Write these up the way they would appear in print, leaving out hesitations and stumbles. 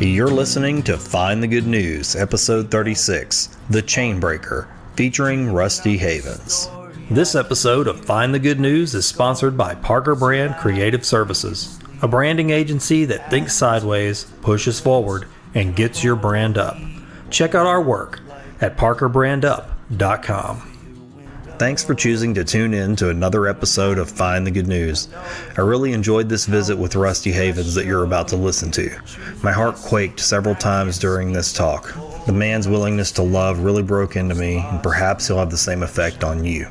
You're listening to Find the Good News, Episode 36, The Chainbreaker, featuring Rusty Havens. This episode of Find the Good News is sponsored by Parker Brand Creative Services, a branding agency that thinks sideways, pushes forward, and gets your brand up. Check out our work at parkerbrandup.com. Thanks for choosing to tune in to another episode of Find the Good News. I really enjoyed this visit with Rusty Havens that you're about to listen to. My heart quaked several times during this talk. The man's willingness to love really broke into me, and perhaps he'll have the same effect on you.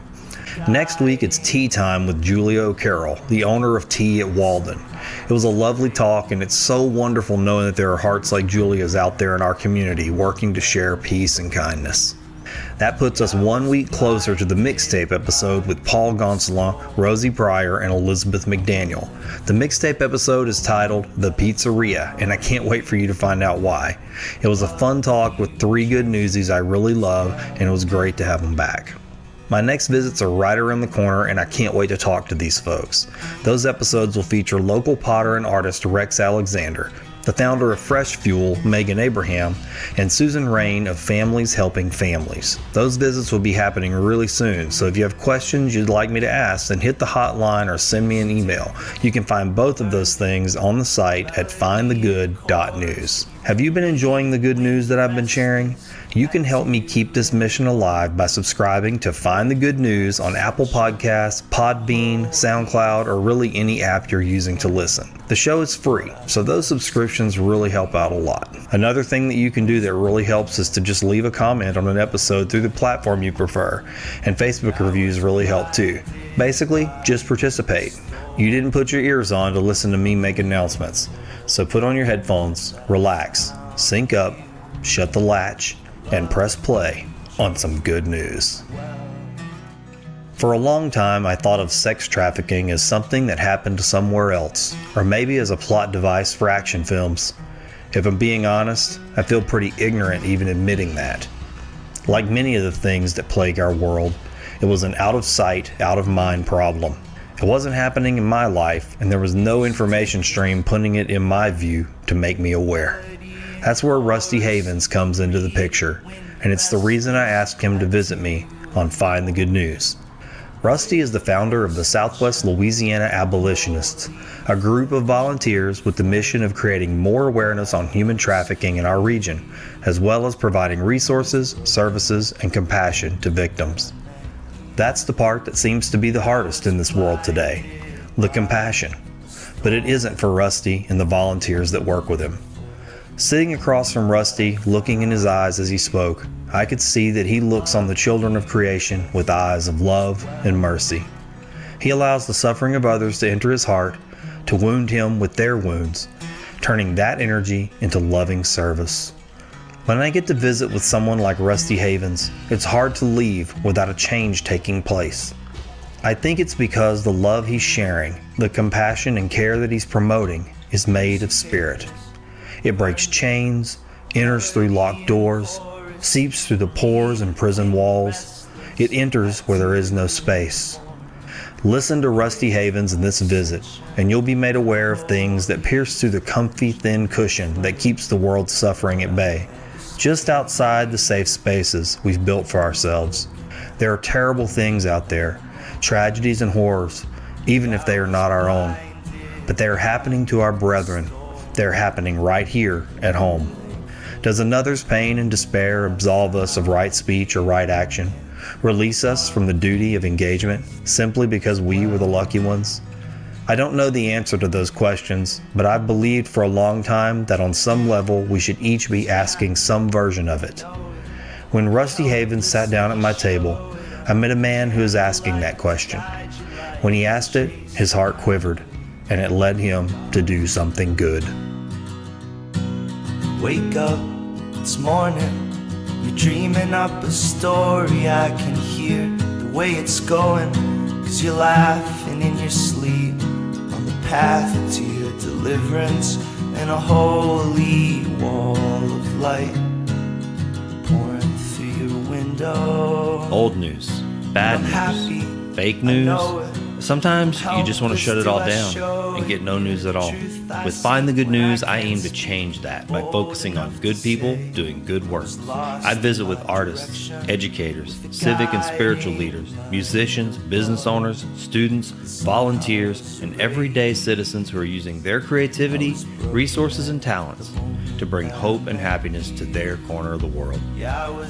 Next week, it's tea time with Julia O'Carroll, the owner of Tea at Walden. It was a lovely talk, and it's so wonderful knowing that there are hearts like Julia's out there in our community working to share peace and kindness. That puts us 1 week closer to the mixtape episode with Paul Gonsalon, Rosie Pryor, and Elizabeth McDaniel. The mixtape episode is titled The Pizzeria, and I can't wait for you to find out why. It was a fun talk with three good newsies I really love, and it was great to have them back. My next visits are right around the corner, and I can't wait to talk to these folks. Those episodes will feature local potter and artist Rex Alexander, the founder of Fresh Fuel, Megan Abraham, and Susan Rain of Families Helping Families. Those visits will be happening really soon, so if you have questions you'd like me to ask, then hit the hotline or send me an email. You can find both of those things on the site at findthegood.news. Have you been enjoying the good news that I've been sharing? You can help me keep this mission alive by subscribing to Find the Good News on Apple Podcasts, Podbean, SoundCloud, or really any app you're using to listen. The show is free, so those subscriptions really help out a lot. Another thing that you can do that really helps is to just leave a comment on an episode through the platform you prefer, and Facebook reviews really help too. Basically, just participate. You didn't put your ears on to listen to me make announcements, so put on your headphones, relax, sync up, shut the latch, and press play on some good news. For a long time, I thought of sex trafficking as something that happened somewhere else, or maybe as a plot device for action films. If I'm being honest, I feel pretty ignorant even admitting that. Like many of the things that plague our world, it was an out of sight, out of mind problem. It wasn't happening in my life, and there was no information stream putting it in my view to make me aware. That's where Rusty Havens comes into the picture, and it's the reason I asked him to visit me on Find the Good News. Rusty is the founder of the Southwest Louisiana Abolitionists, a group of volunteers with the mission of creating more awareness on human trafficking in our region, as well as providing resources, services, and compassion to victims. That's the part that seems to be the hardest in this world today, the compassion. But it isn't for Rusty and the volunteers that work with him. Sitting across from Rusty, looking in his eyes as he spoke, I could see that he looks on the children of creation with eyes of love and mercy. He allows the suffering of others to enter his heart, to wound him with their wounds, turning that energy into loving service. When I get to visit with someone like Rusty Havens, it's hard to leave without a change taking place. I think it's because the love he's sharing, the compassion and care that he's promoting, is made of spirit. It breaks chains, enters through locked doors, seeps through the pores and prison walls. It enters where there is no space. Listen to Rusty Havens in this visit, and you'll be made aware of things that pierce through the comfy, thin cushion that keeps the world's suffering at bay, just outside the safe spaces we've built for ourselves. There are terrible things out there, tragedies and horrors, even if they are not our own. But they are happening to our brethren. They're happening right here at home. Does another's pain and despair absolve us of right speech or right action? Release us from the duty of engagement simply because we were the lucky ones? I don't know the answer to those questions, but I've believed for a long time that on some level we should each be asking some version of it. When Rusty Havens sat down at my table, I met a man who is asking that question. When he asked it, his heart quivered, and it led him to do something good. Wake up, it's morning. You're dreaming up a story. I can hear the way it's going, 'cause you're laughing in your sleep on the path to your deliverance, and a holy wall of light pouring through your window. Old news, bad news, fake news, Sometimes you just want to shut it all down and get no news at all. With Find the Good News, I aim to change that by focusing on good people doing good work. I visit with artists, educators, civic and spiritual leaders, musicians, business owners, students, volunteers, and everyday citizens who are using their creativity, resources, and talents to bring hope and happiness to their corner of the world.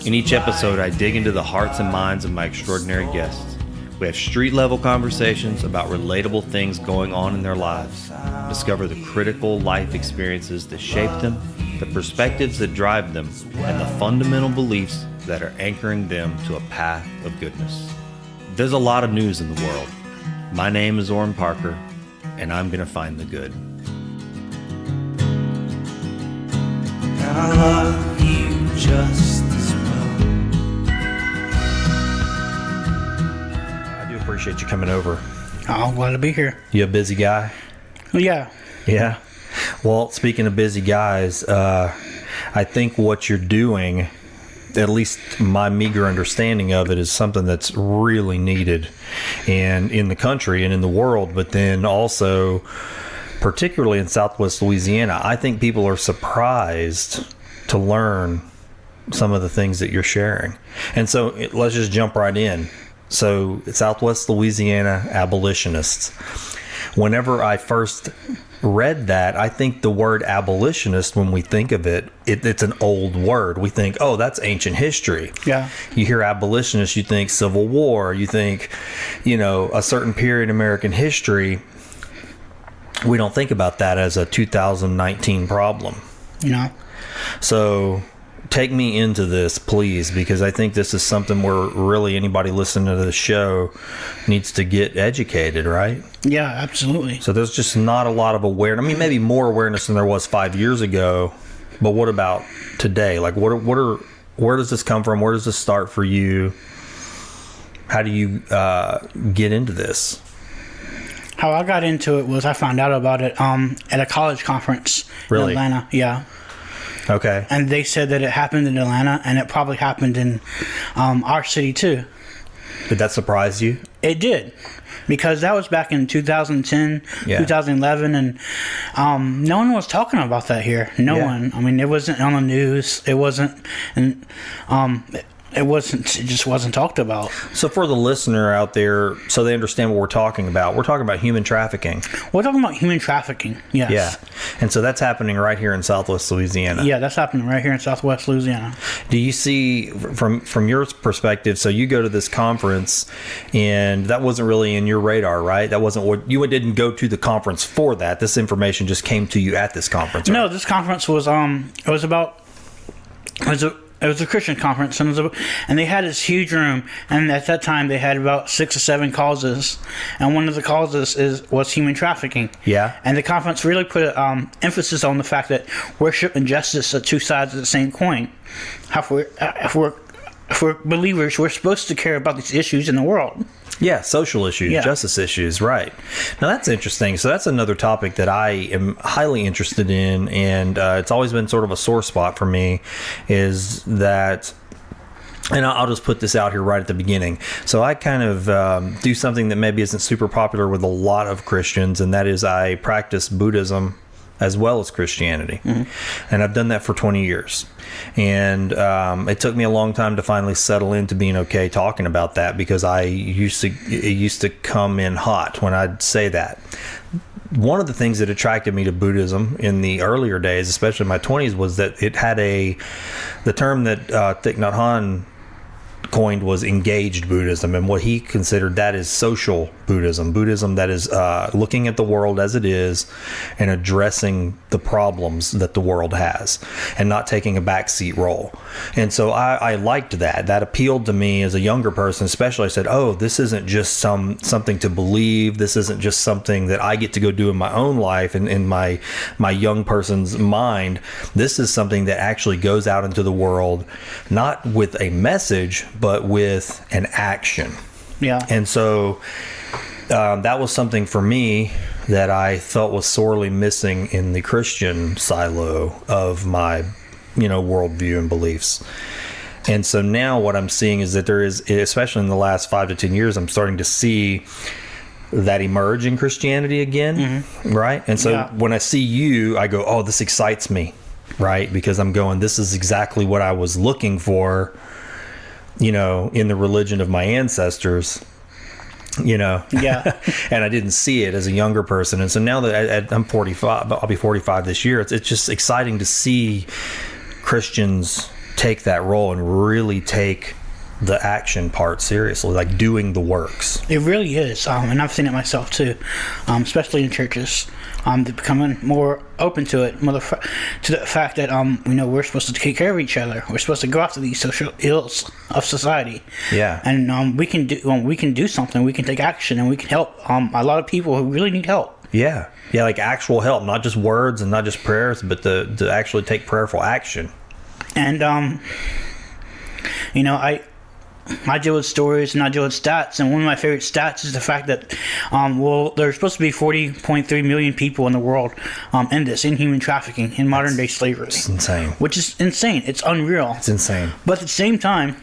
In each episode, I dig into the hearts and minds of my extraordinary guests. We have street-level conversations about relatable things going on in their lives. Discover the critical life experiences that shape them, the perspectives that drive them, and the fundamental beliefs that are anchoring them to a path of goodness. There's a lot of news in the world. My name is Oran Parker, and I'm going to find the good. And I love you just as well. I do appreciate you coming over. Oh, I'm glad to be here. You a busy guy? Well, yeah. Yeah. Well, speaking of busy guys, I think what you're doing, at least my meager understanding of it, is something that's really needed and in the country and in the world, but then also particularly in Southwest Louisiana. I think people are surprised to learn some of the things that you're sharing. And so let's just jump right in. So Southwest Louisiana Abolitionists. Whenever I first read that, I think the word abolitionist, when we think of it, it's an old word. We think, oh, that's ancient history. Yeah. You hear abolitionist, you think Civil War, you think, a certain period in American history. We don't think about that as a 2019 problem. So take me into this, please, because I think this is something where really anybody listening to the show needs to get educated, right? Yeah, absolutely. So there's just not a lot of awareness. I mean, maybe more awareness than there was 5 years ago, but what about today? Like, where does this come from? Where does this start for you? How do you get into this? How I got into it was I found out about it at a college conference in Atlanta. Yeah. Okay. And they said that it happened in Atlanta, and it probably happened in our city too. Did that surprise you? It did, because that was back in 2010, 2011, and no one was talking about that here. No one. I mean, it wasn't on the news. It wasn't, and it just wasn't talked about. So for the listener out there, so they understand what we're talking about human trafficking. We're talking about human trafficking, yes. Yeah. And so that's happening right here in Southwest Louisiana. Yeah, that's happening right here in Southwest Louisiana. Do you see, from your perspective, so you go to this conference, and that wasn't really in your radar, right? That wasn't what, you didn't go to the conference for that. This information just came to you at this conference, right? No, this conference was, it was a Christian conference, and they had this huge room, and at that time they had about 6 or 7 causes, and one of the causes was human trafficking. Yeah. And the conference really put emphasis on the fact that worship and justice are two sides of the same coin. If we're believers, we're supposed to care about these issues in the world. Yeah, social issues, justice issues, right. Now that's interesting. So that's another topic that I am highly interested in, and it's always been sort of a sore spot for me, is that, and I'll just put this out here right at the beginning. So I kind of do something that maybe isn't super popular with a lot of Christians, and that is I practice Buddhism as well as Christianity. Mm-hmm. And I've done that for 20 years. And it took me a long time to finally settle into being okay talking about that, because it used to come in hot when I'd say that. One of the things that attracted me to Buddhism in the earlier days, especially in my 20s, was that it had the term that Thich Nhat Hanh coined was engaged Buddhism, and what he considered that is social Buddhism that is looking at the world as it is and addressing the problems that the world has and not taking a backseat role. And so I liked that appealed to me as a younger person, especially. I said, oh, this isn't just something to believe, this isn't just something that I get to go do in my own life and in my young person's mind. This is something that actually goes out into the world, not with a message, but with an action. Yeah. And so that was something for me that I felt was sorely missing in the Christian silo of my, worldview and beliefs. And so now what I'm seeing is that there is, especially in the last 5 to 10 years, I'm starting to see that emerge in Christianity again, right? And so when I see you, I go, oh, this excites me, right? Because I'm going, this is exactly what I was looking for, in the religion of my ancestors. And I didn't see it as a younger person. And so now that I'm 45, I'll be 45 this year. It's just exciting to see Christians take that role and really take the action part seriously, like doing the works. It really is, and I've seen it myself too, especially in churches. They're becoming more open to it, to the fact that we're supposed to take care of each other. We're supposed to go after these social ills of society. Yeah, and we can do something. We can take action, and we can help a lot of people who really need help. Yeah, like actual help, not just words and not just prayers, but to actually take prayerful action. And I deal with stories and I deal with stats, and one of my favorite stats is the fact that there's supposed to be 40.3 million people in the world in human trafficking, in modern day slavery. It's insane. Which is insane. It's unreal. It's insane. But at the same time,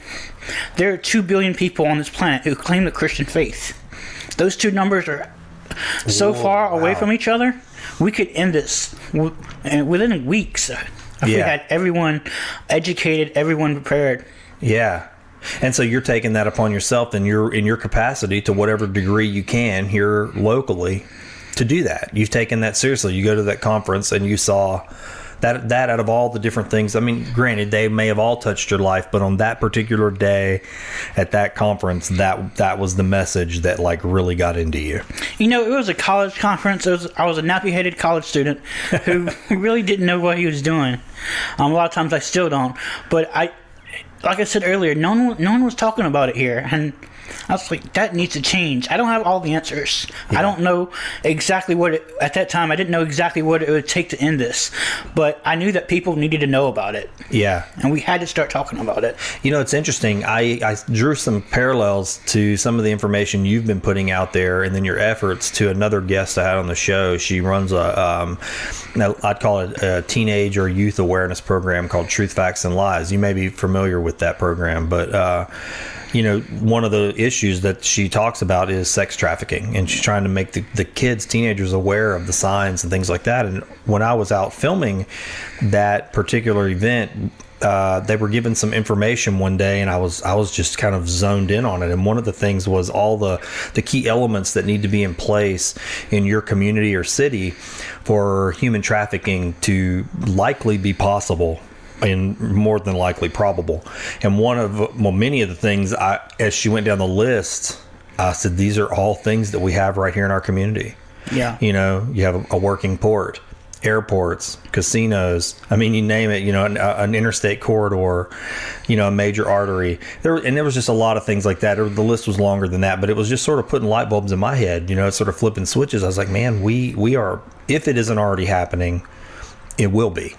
there are 2 billion people on this planet who claim the Christian faith. Those two numbers are so far away from each other. We could end this within weeks if we had everyone educated, everyone prepared. Yeah. And so you're taking that upon yourself, and you're in your capacity to whatever degree you can here locally to do that. You've taken that seriously. You go to that conference and you saw that out of all the different things, I mean, granted, they may have all touched your life, but on that particular day at that conference, that was the message that like really got into you. It was a college conference. I was a nappy-headed college student who really didn't know what he was doing. A lot of times I still don't, but like I said earlier, no one was talking about it here, and I was like, that needs to change. I don't have all the answers. I don't know exactly at that time, I didn't know exactly what it would take to end this, but I knew that people needed to know about it. Yeah. And we had to start talking about it. It's interesting. I drew some parallels to some of the information you've been putting out there, and then your efforts to another guest I had on the show. She runs I'd call it a teenage or youth awareness program called Truth, Facts, and Lies. You may be familiar with that program, but one of the issues that she talks about is sex trafficking, and she's trying to make the kids, teenagers, aware of the signs and things like that. And when I was out filming that particular event, they were given some information one day, and I was just kind of zoned in on it. And one of the things was all the key elements that need to be in place in your community or city for human trafficking to likely be possible, and more than likely probable. And many of the things, as she went down the list, I said, these are all things that we have right here in our community. Yeah. You have a working port, airports, casinos. I mean, you name it, an interstate corridor, a major artery. There was just a lot of things like that. The list was longer than that, but it was just sort of putting light bulbs in my head, sort of flipping switches. I was like, man, we are, if it isn't already happening, it will be.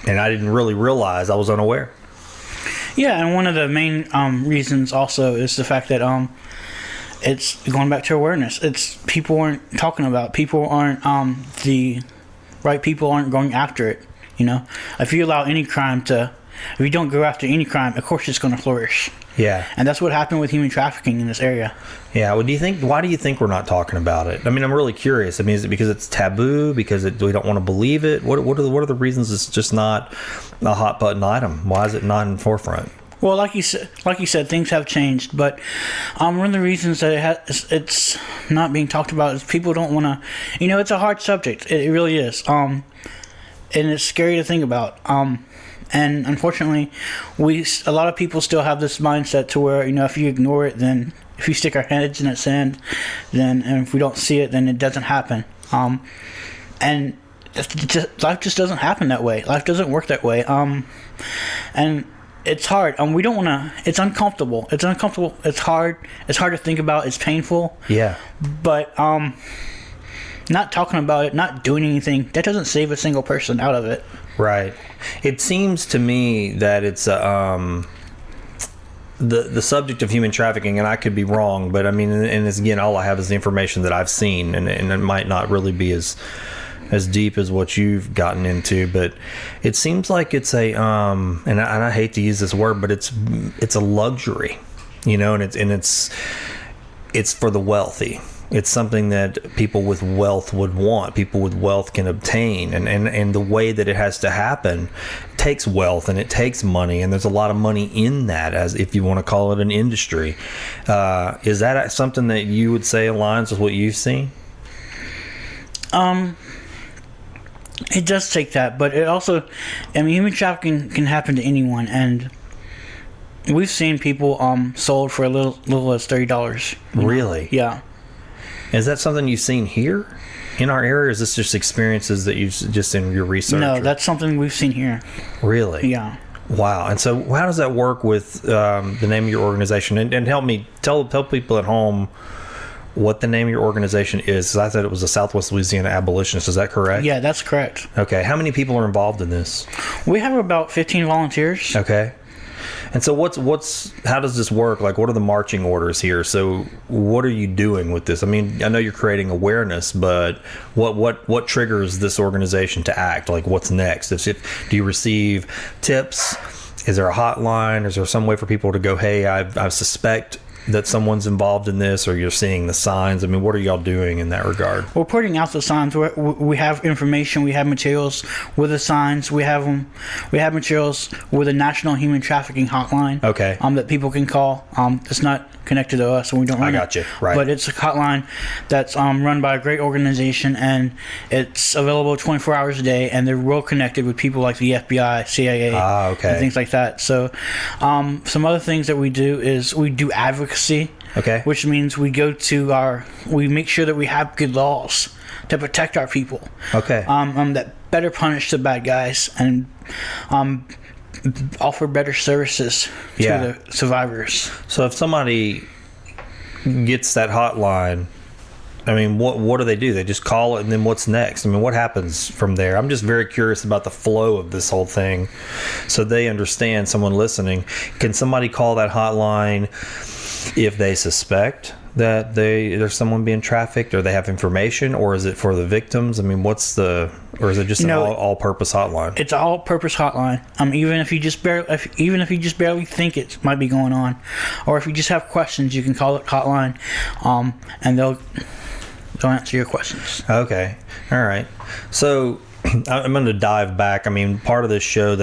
And I didn't really realize, I was unaware. Yeah, and one of the main reasons also is the fact that it's going back to awareness. It's people aren't talking about it. People aren't, the right people aren't going after it. If you allow any crime if you don't go after any crime, of course it's going to flourish. Yeah. And that's what happened with human trafficking in this area. Yeah. Well, why do you think we're not talking about it? I mean, I'm really curious. I mean, is it because it's taboo? Because we don't want to believe it? What are the reasons it's just not a hot button item? Why is it not in the forefront? Well, like you said, things have changed, but one of the reasons that it's not being talked about is people don't want to. It's a hard subject. It really is. And it's scary to think about. And unfortunately, a lot of people still have this mindset to where, if you ignore it, then if you stick our heads in the sand, and if we don't see it, then it doesn't happen. And life just doesn't happen that way. Life doesn't work that way. And it's hard. We don't want to. It's uncomfortable. It's uncomfortable. It's hard. It's hard to think about. It's painful. Yeah. But not talking about it, not doing anything, that doesn't save a single person out of it. Right. It seems to me that it's the subject of human trafficking, and I could be wrong, but I mean, and again, all I have is the information that I've seen, and it might not really be as deep as what you've gotten into, but it seems like it's and I hate to use this word, but it's a luxury, and it's for the wealthy. It's something that people with wealth would want. People with wealth can obtain. And the way that it has to happen takes wealth and it takes money. And there's a lot of money in that, as if you want to call it an industry. Is that something that you would say aligns with what you've seen? It does take that, but it also, human trafficking can happen to anyone, and we've seen people sold for a little as $30. Really? Yeah. Is that something you've seen here in our area, or is this just experiences that you've just in your research? No, that's something we've seen here. Really? Yeah. Wow. And so how does that work with the name of your organization? And help me, tell people at home what the name of your organization is. 'Cause I said it was the Southwest Louisiana Abolitionists. Is that correct? Yeah, that's correct. Okay. How many people are involved in this? We have about 15 volunteers. Okay. And so how does this work? Like, what are the marching orders here? So what are you doing with this? I mean, I know you're creating awareness, but what triggers this organization to act? Like, what's next? Do you receive tips? Is there a hotline? Is there some way for people to go, hey, I suspect that someone's involved in this, or you're seeing the signs? I mean, what are y'all doing in that regard? We're putting out the signs. We have information. We have materials with the signs. We have them. We have materials with a national human trafficking hotline. Okay. That people can call. It's not connected to us, and we don't run I got it. you. Right. But it's a hotline that's run by a great organization, and it's available 24 hours a day, and they're well connected with people like the FBI, CIA, okay. and things like that. So some other things that we do is we do advocacy. Okay. Which means we make sure that we have good laws to protect our people. Okay. That better punish the bad guys and offer better services to the survivors. So if somebody gets that hotline, I mean, what do? They just call it, and then what's next? I mean, what happens from there? I'm just very curious about the flow of this whole thing, so they understand. Someone listening, can somebody call that hotline if they suspect that there's someone being trafficked, or they have information, or is it for the victims? I mean, or is it just an all-purpose hotline? It's an all-purpose hotline. Even if you just barely think it might be going on, or if you just have questions, you can call it hotline, and they'll answer your questions. Okay. All right. So I'm going to dive back. I mean, part of this show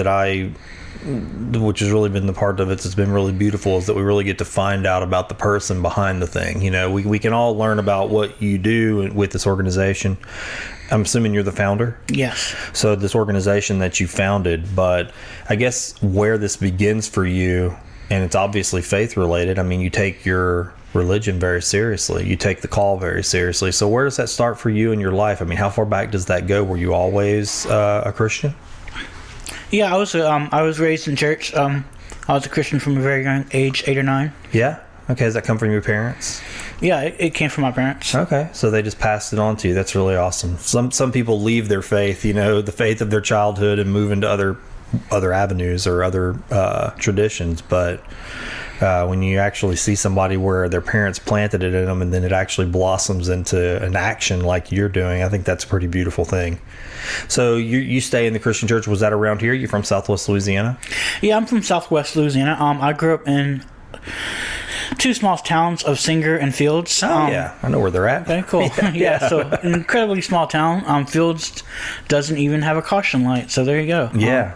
which has really been the part of it that's been really beautiful, is that we really get to find out about the person behind the thing. You know, we can all learn about what you do with this organization. I'm assuming you're the founder? Yes. So this organization that you founded, but I guess where this begins for you, and it's obviously faith related. I mean, you take your religion very seriously. You take the call very seriously. So where does that start for you in your life? I mean, how far back does that go? Were you always a Christian? Yeah, I was raised in church. I was a Christian from a very young age, 8 or 9. Yeah? Okay, does that come from your parents? Yeah, it came from my parents. Okay, so they just passed it on to you. That's really awesome. Some people leave their faith, the faith of their childhood, and move into other avenues or other traditions, but when you actually see somebody where their parents planted it in them and then it actually blossoms into an action like you're doing, I think that's a pretty beautiful thing. So you stay in the Christian church. Was that around here? You from Southwest Louisiana? Yeah, I'm from Southwest Louisiana. I grew up in 2 small towns of Singer and Fields. Yeah, I know where they're at. Okay, cool. Yeah, so an incredibly small town. Fields doesn't even have a caution light, so there you go. Yeah.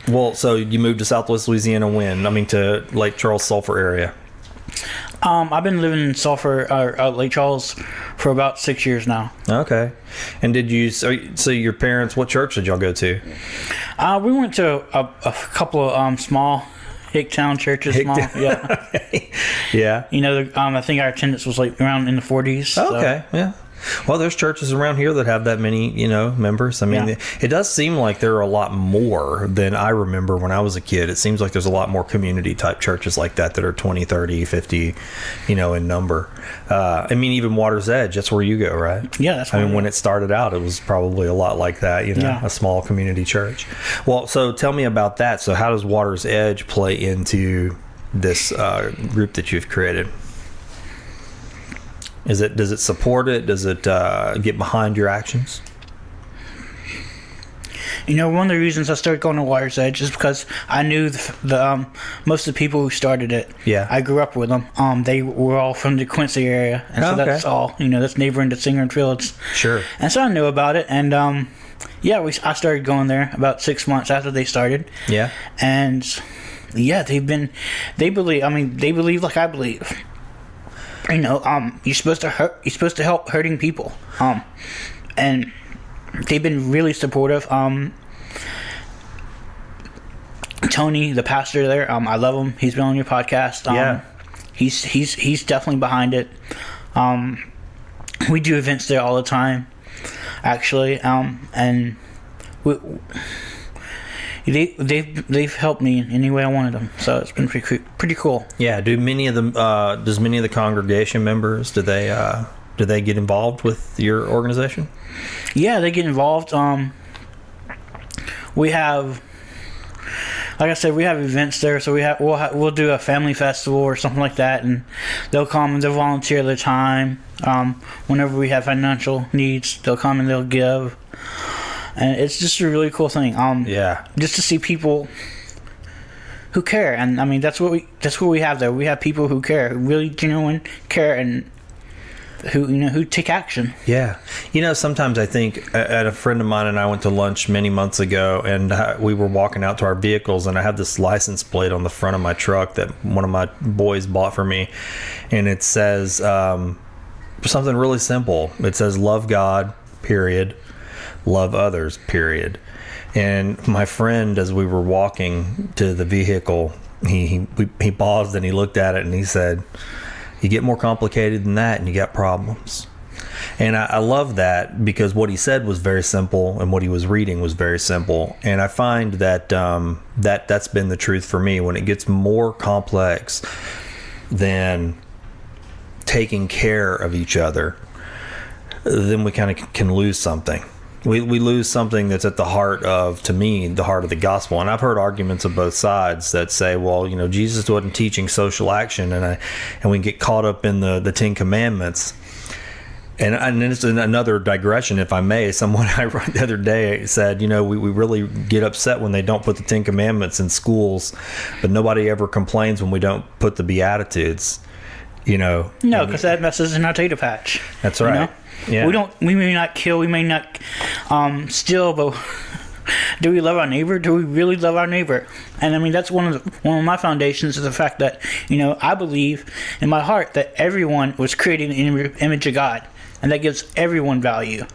Well, so you moved to Southwest Louisiana when? I mean, to Lake Charles, Sulphur area. I've been living in Lake Charles for about 6 years now. Okay. And so your parents, what church did y'all go to? We went to a couple of small Hicktown churches. Yeah. Yeah. I think our attendance was like around in the 40s. Okay, yeah. Well, there's churches around here that have that many, members. I mean, It does seem like there are a lot more than I remember when I was a kid. It seems like there's a lot more community-type churches like that are 20, 30, 50, in number. I mean, even Water's Edge, that's where you go, right? Yeah, that's I mean, when it started out, it was probably a lot like that, a small community church. Well, so tell me about that. So how does Water's Edge play into this group that you've created? Does it support it? Does it get behind your actions? One of the reasons I started going to Water's Edge is because I knew the most of the people who started it. Yeah. I grew up with them. They were all from the Quincy area, and so that's all. That's neighboring to Singer and Fields. Sure. And so I knew about it, and I started going there about 6 months after they started. Yeah. And they believe like I believe. You're supposed to help hurting people. And they've been really supportive. Tony, the pastor there, I love him. He's been on your podcast. He's definitely behind it. We do events there all the time, actually. And they've helped me in any way I wanted them. So it's been pretty cool. Yeah. Does many of the congregation members do they get involved with your organization? Yeah, they get involved. We have, like I said, we have events there. So we'll do a family festival or something like that, and they'll come and they'll volunteer their time. Whenever we have financial needs, they'll come and they'll give, and it's just a really cool thing. Just to see people who care, and I mean that's what we have there. We have people who care, who really genuine care, and who take action. Yeah. Sometimes I think a friend of mine and I went to lunch many months ago, and we were walking out to our vehicles, and I had this license plate on the front of my truck that one of my boys bought for me, and it says something really simple. It says, "Love God, period. Love others, period." And my friend, as we were walking to the vehicle, he paused and he looked at it and he said, "You get more complicated than that and you got problems." And I love that, because what he said was very simple and what he was reading was very simple. And I find that that's been the truth for me. When it gets more complex than taking care of each other, then we kind of can lose something. We lose something that's at the heart of, to me, the heart of the gospel. And I've heard arguments of both sides that say, well, Jesus wasn't teaching social action, and we can get caught up in the Ten Commandments. And it's another digression, if I may. Someone I read the other day said, we really get upset when they don't put the Ten Commandments in schools, but nobody ever complains when we don't put the Beatitudes. No, because that messes in our data patch. That's right. Yeah. We may not kill, we may not steal, but do we love our neighbor? Do we really love our neighbor? And I mean, that's one of my foundations, is the fact that I believe in my heart that everyone was created in the image of God, and that gives everyone value.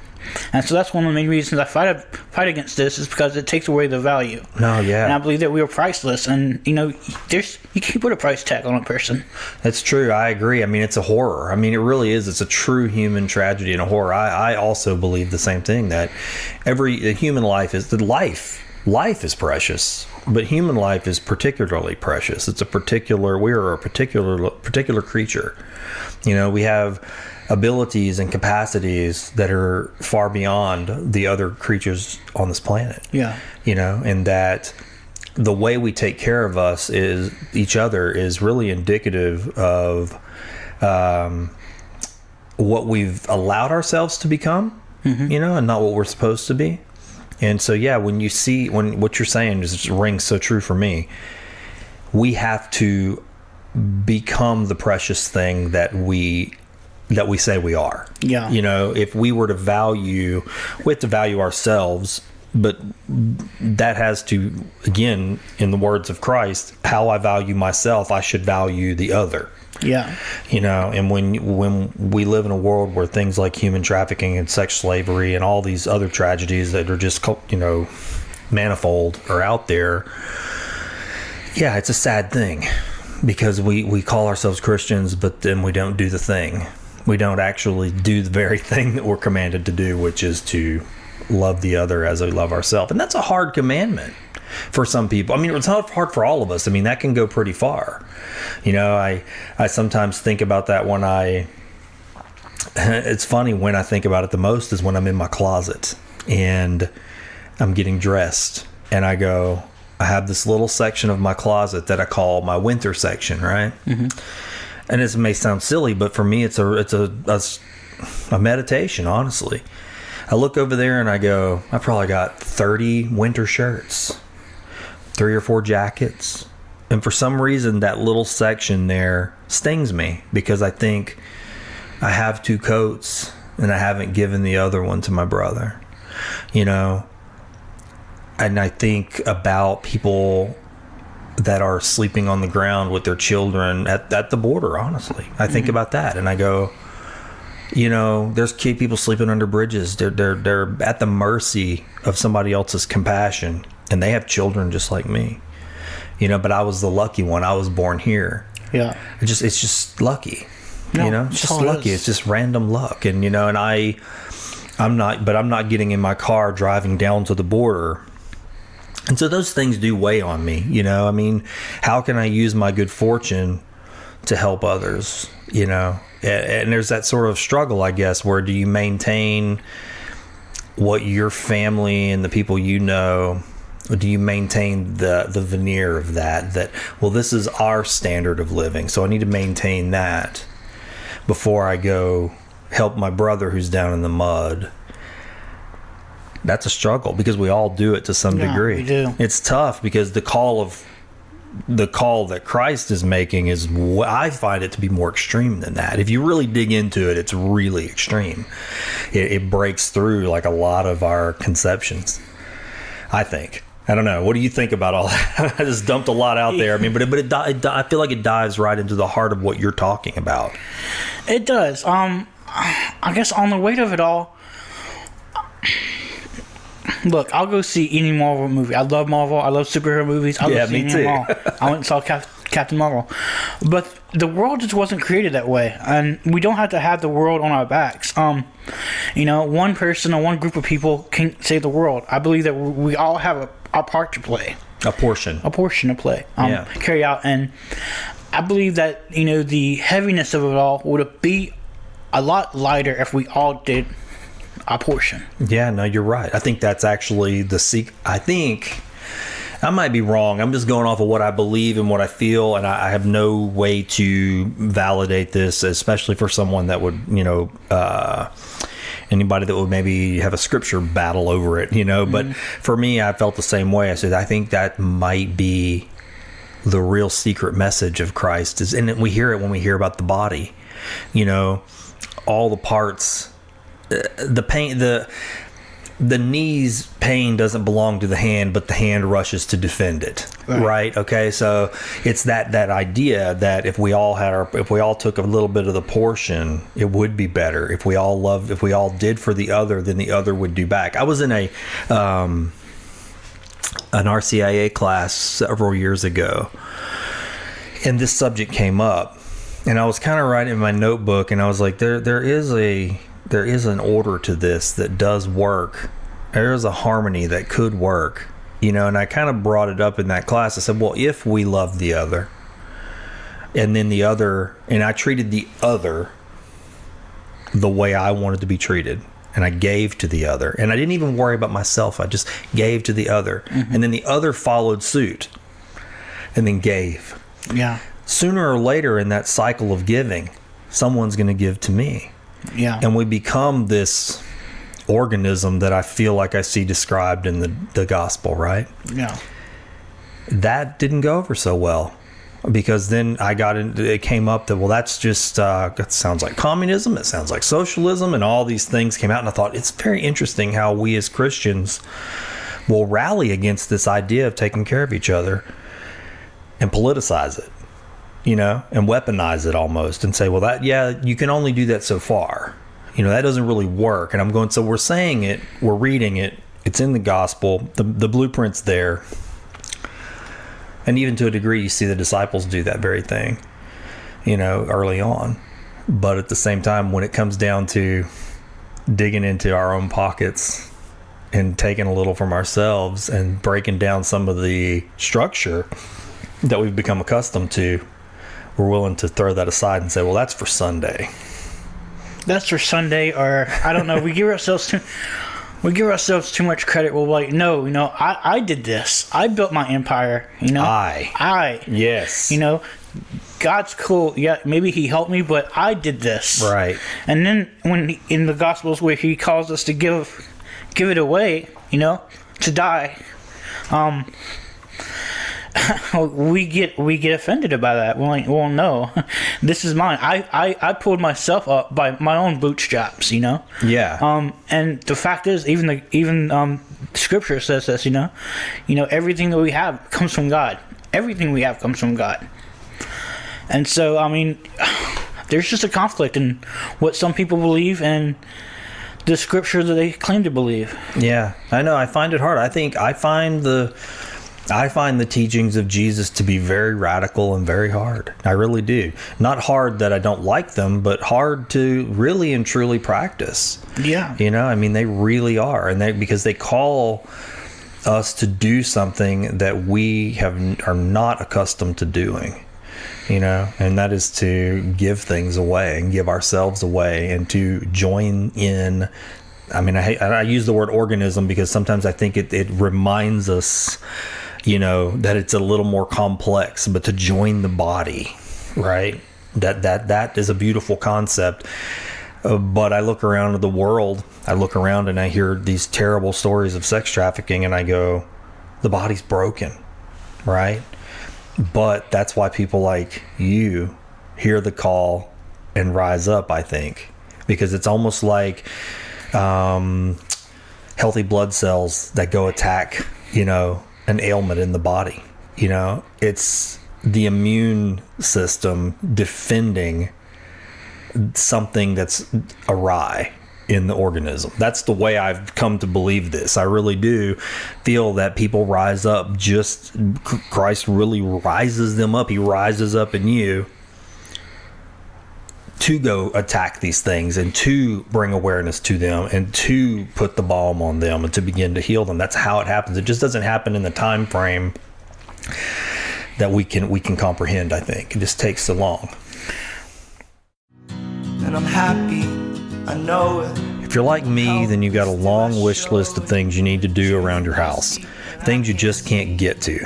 And so that's one of the main reasons I fight against this, is because it takes away the value. No, yeah. And I believe that we are priceless, and you can't put a price tag on a person. That's true. I agree. I mean, it's a horror. I mean, it really is. It's a true human tragedy and a horror. I also believe the same thing, that every human life is life is precious, but human life is particularly precious. We are a particular creature. We have abilities and capacities that are far beyond the other creatures on this planet. Yeah. And that the way we take care of each other is really indicative of what we've allowed ourselves to become, and not what we're supposed to be. And so, yeah, when what you're saying just rings so true for me, we have to become the precious thing that we say we are. Yeah. If we were to we have to value ourselves, but that has to, again, in the words of Christ, how I value myself, I should value the other. Yeah. And when we live in a world where things like human trafficking and sex slavery and all these other tragedies that are just, manifold are out there, yeah, it's a sad thing, because we call ourselves Christians, but then we don't do the thing. We don't actually do the very thing that we're commanded to do, which is to love the other as we love ourselves. And that's a hard commandment for some people. I mean, it's not hard for all of us. I mean, that can go pretty far. I sometimes think about that it's funny, when I think about it the most is when I'm in my closet and I'm getting dressed, and I have this little section of my closet that I call my winter section, right? Mm-hmm. And it may sound silly, but for me, it's a meditation, honestly. I look over there and I go, I probably got 30 winter shirts, 3 or 4 jackets. And for some reason, that little section there stings me because I think I have 2 coats and I haven't given the other one to my brother, you know. And I think about people that are sleeping on the ground with their children at the border, honestly. I think about that and I go, you know, there's people sleeping under bridges. They're at the mercy of somebody else's compassion, and they have children just like me. You know, but I was the lucky one. I was born here. Yeah. It's just lucky. No, you know, it's just lucky. It's just random luck. And you know, and I'm not getting in my car driving down to the border. And so those things do weigh on me, you know. I mean, how can I use my good fortune to help others, you know? And there's that sort of struggle, I guess, where do you maintain what your family and the people you know, or do you maintain the veneer of that, well, this is our standard of living, so I need to maintain that before I go help my brother who's down in the mud. That's a struggle because we all do it to some degree. We do. It's tough because the call that Christ is making is, I find it to be more extreme than that. If you really dig into it, it's really extreme. It breaks through like a lot of our conceptions, I think. I don't know. What do you think about all that? I just dumped a lot out there. I mean, but I feel like it dives right into the heart of what you're talking about. It does. I guess on the weight of it all, look, I'll go see any Marvel movie. I love Marvel. I love superhero movies. I'll go see any of them all. I went and saw Captain Marvel. But the world just wasn't created that way. And we don't have to have the world on our backs. You know, one person or one group of people can't save the world. I believe that we all have a part to play. A portion to play. Carry out. And I believe that, you know, the heaviness of it all would be a lot lighter if we all did a portion. Yeah, no, you're right. I think that's actually the secret. I think I might be wrong. I'm just going off of what I believe and what I feel, and I have no way to validate this, especially for someone that would, you know, anybody that would maybe have a scripture battle over it, you know. But for me, I felt the same way. I said, I think that might be the real secret message of Christ, is, and we hear it when we hear about the body, you know, all the parts. The pain, the knee's pain doesn't belong to the hand, but the hand rushes to defend it. Right? Okay. So it's that idea that if we all took a little bit of the portion, it would be better. If we all did for the other, then the other would do back. I was in an RCIA class several years ago, and this subject came up, and I was kind of writing in my notebook, and I was like, there is an order to this that does work. There is a harmony that could work, you know. And I kind of brought it up in that class. I said, well, if we love the other, and then the other, and I treated the other the way I wanted to be treated, and I gave to the other, and I didn't even worry about myself. I just gave to the other, and then the other followed suit, and then gave. Yeah. Sooner or later in that cycle of giving, someone's going to give to me. Yeah. And we become this organism that I feel like I see described in the gospel, right? Yeah. That didn't go over so well, because then it came up that, well, that's just, that sounds like communism, it sounds like socialism, and all these things came out, and I thought, it's very interesting how we as Christians will rally against this idea of taking care of each other and politicize it. You know, and weaponize it almost, and say, well, you can only do that so far. You know, that doesn't really work. And I'm going, so we're saying it, we're reading it, it's in the gospel, the blueprint's there. And even to a degree, you see the disciples do that very thing, you know, early on. But at the same time, when it comes down to digging into our own pockets and taking a little from ourselves and breaking down some of the structure that we've become accustomed to, we're willing to throw that aside and say, well, that's for Sunday. That's for Sunday, or I don't know. We give ourselves too much credit. We're like, no, you know, I did this. I built my empire. You know, I yes. You know, God's cool. Yeah, maybe he helped me, but I did this. Right. And then in the Gospels where he calls us to give it away, to die, we get offended by that. We're like, well, no, this is mine. I pulled myself up by my own bootstraps, Yeah. And the fact is, even Scripture says this, everything that we have comes from God. Everything we have comes from God. And so, there's just a conflict in what some people believe and the Scripture that they claim to believe. Yeah, I know. I find it hard. I find the teachings of Jesus to be very radical and very hard. I really do. Not hard that I don't like them, but hard to really and truly practice. Yeah. They really are. And because they call us to do something that we are not accustomed to doing. And that is to give things away and give ourselves away and to join in. I use the word organism because sometimes I think it reminds us, that it's a little more complex, but to join the body, right? That is a beautiful concept. But I look around at the world, and I hear these terrible stories of sex trafficking, and I go, the body's broken, right? But that's why people like you hear the call and rise up, I think, because it's almost like healthy blood cells that go attack, an ailment in the body. It's the immune system defending something that's awry in the organism. That's the way I've come to believe this. I really do feel that people rise up. Just Christ really rises them up. He rises up in you to go attack these things and to bring awareness to them and to put the balm on them and to begin to heal them. That's how it happens. It just doesn't happen in the time frame that we can comprehend, I think. It just takes so long. And I'm happy, I know it. If you're like me, then you've got a long wish list of things you need to do around your house. Things you just can't get to.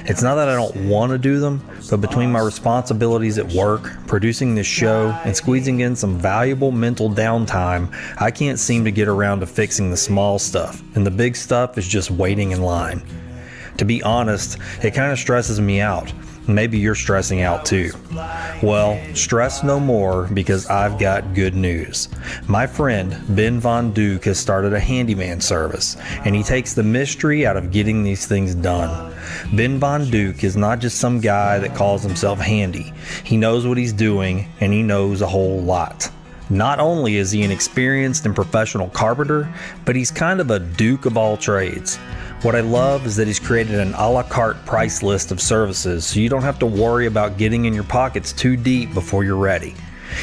It's not that I don't want to do them, but between my responsibilities at work, producing this show, and squeezing in some valuable mental downtime, I can't seem to get around to fixing the small stuff, and the big stuff is just waiting in line. To be honest, it kind of stresses me out. Maybe you're stressing out too. Well, stress no more because I've got good news. My friend Ben Von Duke has started a handyman service, and he takes the mystery out of getting these things done. Ben Von Duke is not just some guy that calls himself handy. He knows what he's doing, and he knows a whole lot. Not only is he an experienced and professional carpenter, but he's kind of a Duke of all trades. What I love is that he's created an a la carte price list of services so you don't have to worry about getting in your pockets too deep before you're ready.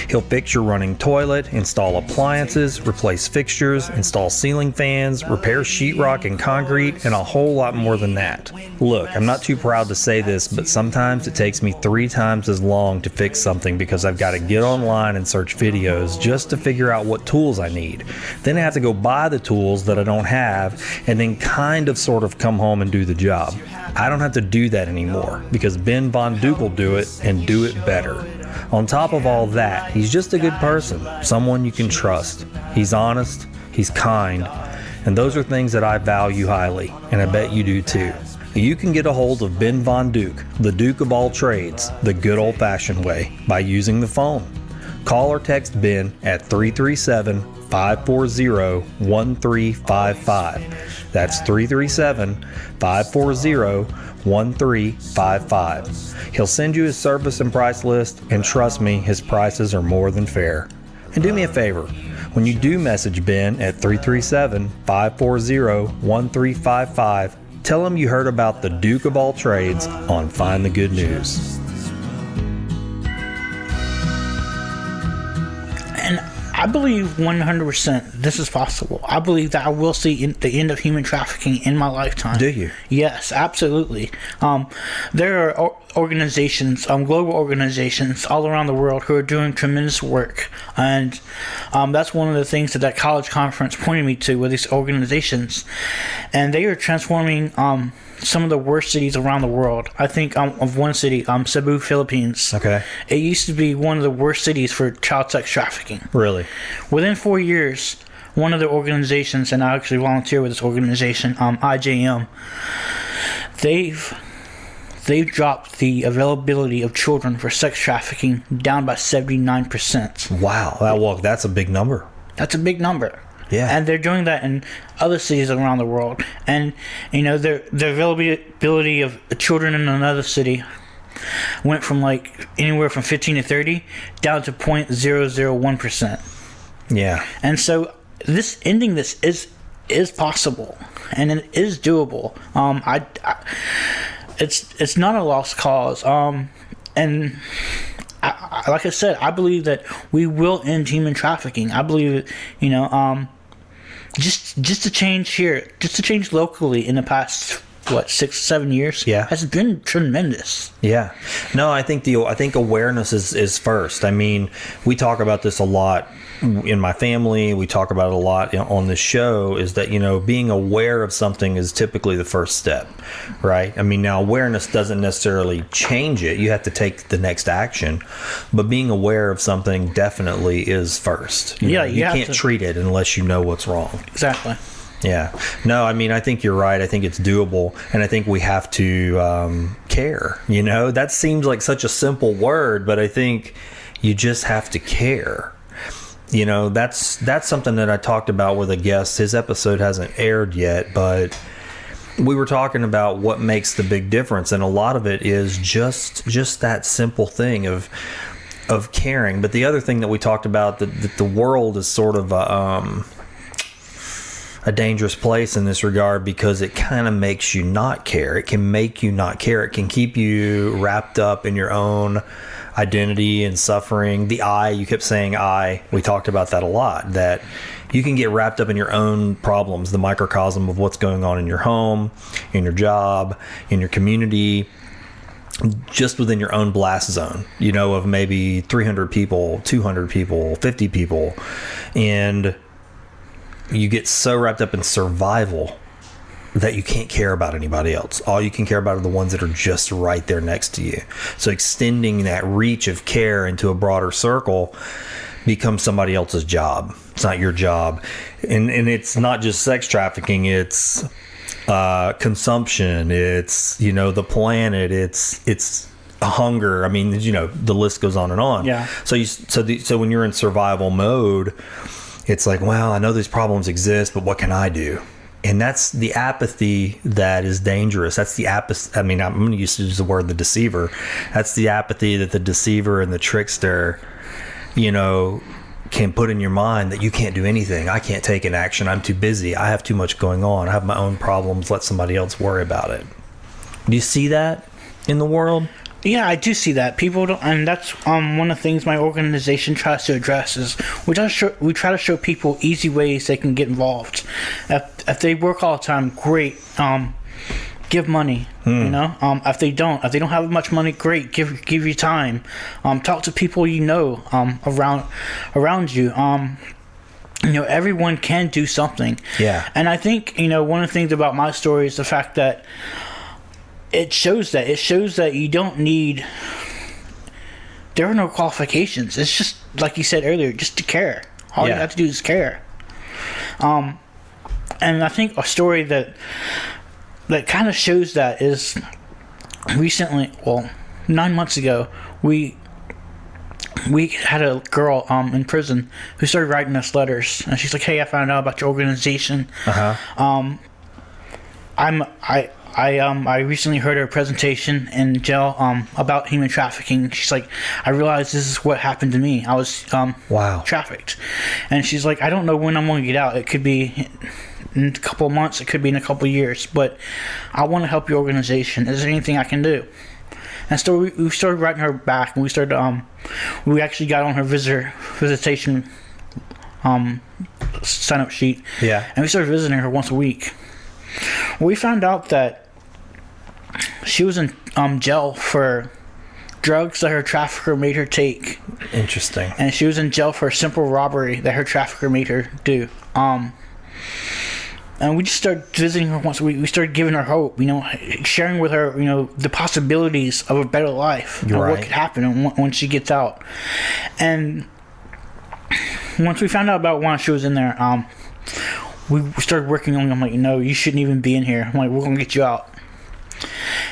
He'll fix your running toilet, install appliances, replace fixtures, install ceiling fans, repair sheetrock and concrete, and a whole lot more than that. Look, I'm not too proud to say this, but sometimes it takes me 3 times as long to fix something because I've got to get online and search videos just to figure out what tools I need. Then I have to go buy the tools that I don't have and then sort of come home and do the job. I don't have to do that anymore because Ben Von Duke will do it and do it better. On top of all that, he's just a good person, someone you can trust. He's honest, he's kind, and those are things that I value highly, and I bet you do too. You can get a hold of Ben Von Duke, the Duke of all trades, the good old-fashioned way, by using the phone. Call or text Ben at 337-540-1355. That's 337-540-1355. He'll send you his service and price list, and trust me, his prices are more than fair. And do me a favor, when you do message Ben at 337-540-1355, tell him you heard about the Duke of all trades on Find the Good News. And I believe 100% this is possible. I believe that I will see the end of human trafficking in my lifetime. Do you? Yes, absolutely. There are organizations, global organizations all around the world who are doing tremendous work, and that's one of the things that college conference pointed me to, with these organizations, and they are transforming some of the worst cities around the world. I think of one city, Cebu, Philippines. Okay. It used to be one of the worst cities for child sex trafficking. Really? Within 4 years, one of the organizations, and I actually volunteer with this organization, IJM, they've dropped the availability of children for sex trafficking down by 79%. Wow. Well, that's a big number. That's a big number. Yeah. And they're doing that in other cities around the world. And, the availability of children in another city went from like anywhere from 15 to 30 down to 0.001%. Yeah. And so ending this is possible, and it is doable. It's not a lost cause. And like I said, I believe that we will end human trafficking. I believe, just to change here, just to change locally in the past 6-7 years, has been tremendous. Yeah. No, I think awareness is first. I mean, we talk about this a lot in my family. We talk about it a lot on this show, is that, being aware of something is typically the first step, right? I mean, now awareness doesn't necessarily change it. You have to take the next action, but being aware of something definitely is first. You can't treat it unless you know what's wrong. Exactly. Yeah. No, I mean, I think you're right. I think it's doable, and I think we have to care. That seems like such a simple word, but I think you just have to care. That's something that I talked about with a guest. His episode hasn't aired yet, but we were talking about what makes the big difference, and a lot of it is just that simple thing of caring. But the other thing that we talked about, that the world is sort of a dangerous place in this regard, because it kind of makes you not care. It can make you not care. It can keep you wrapped up in your own identity and suffering. The I, you kept saying I. We talked about that a lot, that you can get wrapped up in your own problems, the microcosm of what's going on in your home, in your job, in your community, just within your own blast zone, of maybe 300 people, 200 people, 50 people. And you get so wrapped up in survival that you can't care about anybody else. All you can care about are the ones that are just right there next to you. So extending that reach of care into a broader circle becomes somebody else's job. It's not your job. And it's not just sex trafficking. It's consumption. It's, the planet. It's hunger. I mean, the list goes on and on. Yeah. So when you're in survival mode, it's like, well, I know these problems exist, but what can I do? And that's the apathy that is dangerous. That's the apathy. I mean, I'm going to use the word the deceiver. That's the apathy that the deceiver and the trickster, can put in your mind, that you can't do anything. I can't take an action. I'm too busy. I have too much going on. I have my own problems. Let somebody else worry about it. Do you see that in the world? Yeah, I do see that. People don't, and that's one of the things my organization tries to address is we try to show people easy ways they can get involved. If they work all the time, great. Give money. If they don't have much money, great. Give you time. Talk to people around you. Everyone can do something. Yeah. And I think one of the things about my story is the fact that it shows that you don't need, there are no qualifications. It's just like you said earlier, just to care. All you have to do is care. And I think a story that kind of shows that is recently, 9 months ago, we had a girl in prison who started writing us letters, and she's like, "Hey, I found out about your organization. I recently heard a presentation in jail about human trafficking." She's like, "I realized this is what happened to me. I was trafficked." And she's like, "I don't know when I'm going to get out. It could be in a couple of months. It could be in a couple of years. But I want to help your organization. Is there anything I can do?" And so we started writing her back, and we started. We actually got on her visitation sign-up sheet. Yeah. And we started visiting her once a week. We found out that she was in jail for drugs that her trafficker made her take. Interesting. And she was in jail for a simple robbery that her trafficker made her do. And we just started visiting her once. We started giving her hope, sharing with her, the possibilities of a better life and what could happen when she gets out. And once we found out about why she was in there, we started working on it. I'm like, no, you shouldn't even be in here. I'm like, we're going to get you out.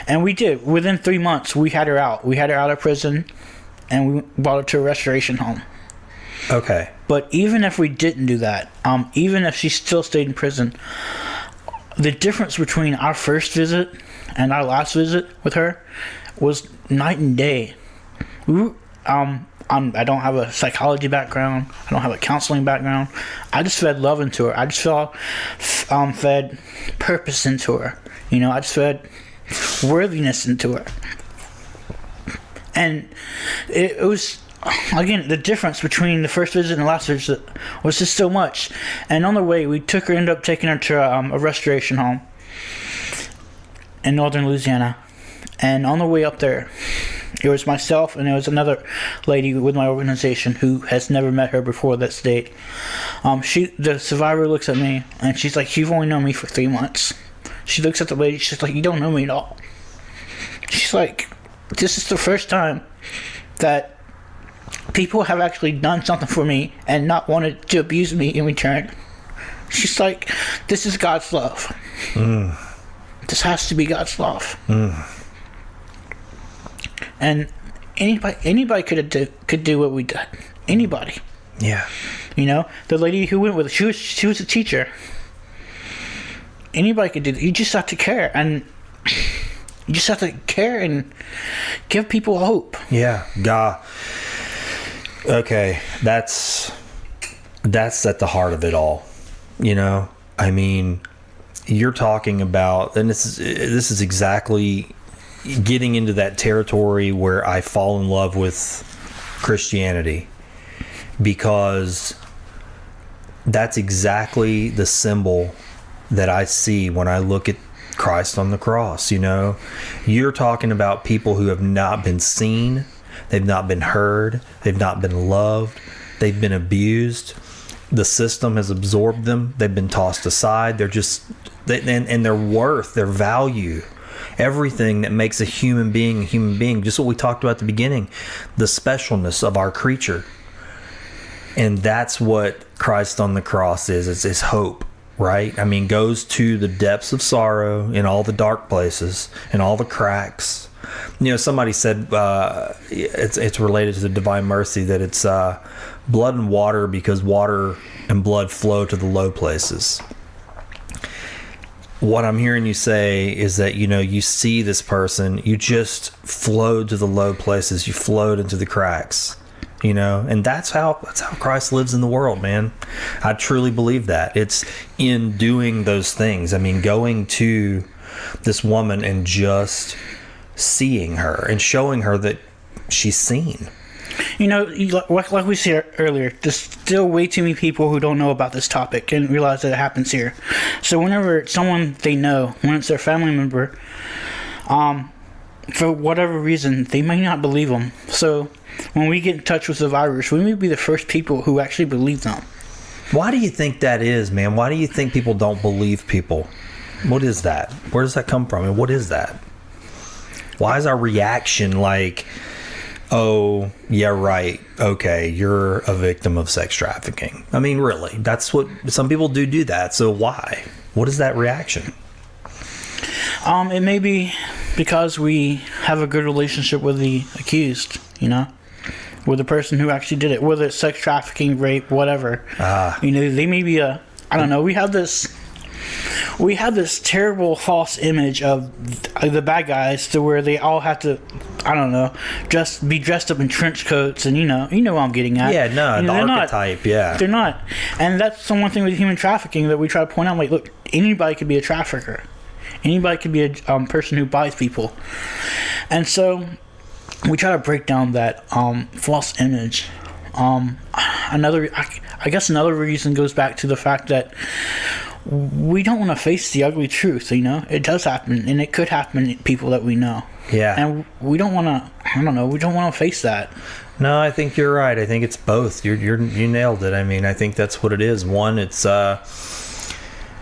And we did. Within 3 months, we had her out. We had her out of prison, and we brought her to a restoration home. Okay. But even if we didn't do that, even if she still stayed in prison, the difference between our first visit and our last visit with her was night and day. I don't have a psychology background. I don't have a counseling background. I just fed love into her. I just fed purpose into her. I just fed worthiness into her. And it was, again, the difference between the first visit and the last visit was just so much. And on the way, ended up taking her to a restoration home in northern Louisiana. And on the way up there, it was myself and there was another lady with my organization who has never met her before that stayed. The survivor looks at me and she's like, "You've only known me for 3 months." She looks at the lady, she's like, "You don't know me at all." She's like, "This is the first time that people have actually done something for me and not wanted to abuse me in return." She's like, "This is God's love. This has to be God's love." And anybody could do what we did. Anybody. Yeah. The lady who went with her, she was a teacher. Anybody could do that. You just have to care, and you just have to care and give people hope. Yeah. God. Okay, that's at the heart of it all. I mean, you're talking about, and this is exactly getting into that territory where I fall in love with Christianity, because that's exactly the symbol that I see when I look at Christ on the cross. You're talking about people who have not been seen, they've not been heard, they've not been loved, they've been abused, the system has absorbed them, they've been tossed aside, and their worth, their value, everything that makes a human being, just what we talked about at the beginning, the specialness of our creature. And that's what Christ on the cross is. It's hope, right? I mean, goes to the depths of sorrow in all the dark places and all the cracks. Somebody said it's related to the divine mercy, that it's blood and water, because water and blood flow to the low places. What I'm hearing you say is that, you see this person, you just flowed to the low places, you flowed into the cracks, and that's how Christ lives in the world, man. I truly believe that. It's in doing those things. I mean, going to this woman and just seeing her and showing her that she's seen. Like we said earlier, there's still way too many people who don't know about this topic and realize that it happens here. So whenever it's someone they know, when it's their family member, for whatever reason, they may not believe them. So when we get in touch with survivors, we may be the first people who actually believe them. Why do you think that is, man? Why do you think people don't believe people? What is that? Where does that come from? And what is that? Why is our reaction like, "Oh, yeah, right. Okay, you're a victim of sex trafficking"? I mean, really, that's what some people do that. So why? What is that reaction? It may be because we have a good relationship with the accused, with the person who actually did it, whether it's sex trafficking, rape, whatever. They may be I don't know. We have this terrible false image of the bad guys, to where they all have to, I don't know, just be dressed up in trench coats, and you know what I'm getting at. Yeah, no, the archetype, yeah. They're not. And that's the one thing with human trafficking that we try to point out. Like, look, anybody could be a trafficker. Anybody could be a person who buys people. And so we try to break down that false image. I guess another reason goes back to the fact that we don't want to face the ugly truth. It does happen, and it could happen to people that we know. Yeah. And we don't want to. I don't know. We don't want to face that. No, I think you're right. I think it's both. You nailed it. I mean, I think that's what it is. One, it's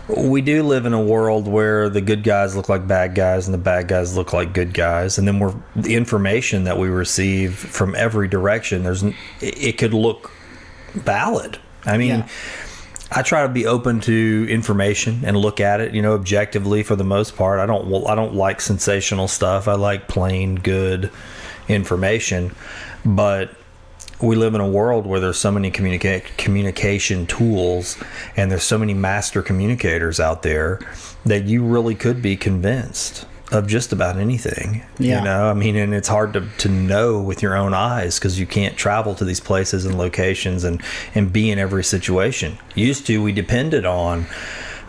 we do live in a world where the good guys look like bad guys and the bad guys look like good guys, and then the information that we receive from every direction, it could look valid. I mean, yeah. I try to be open to information and look at it, objectively for the most part. I don't like sensational stuff. I like plain good information, but we live in a world where there's so many communication tools, and there's so many master communicators out there that you really could be convinced of just about anything. Yeah. I mean, and it's hard to know with your own eyes because you can't travel to these places and locations and be in every situation. Used to, we depended on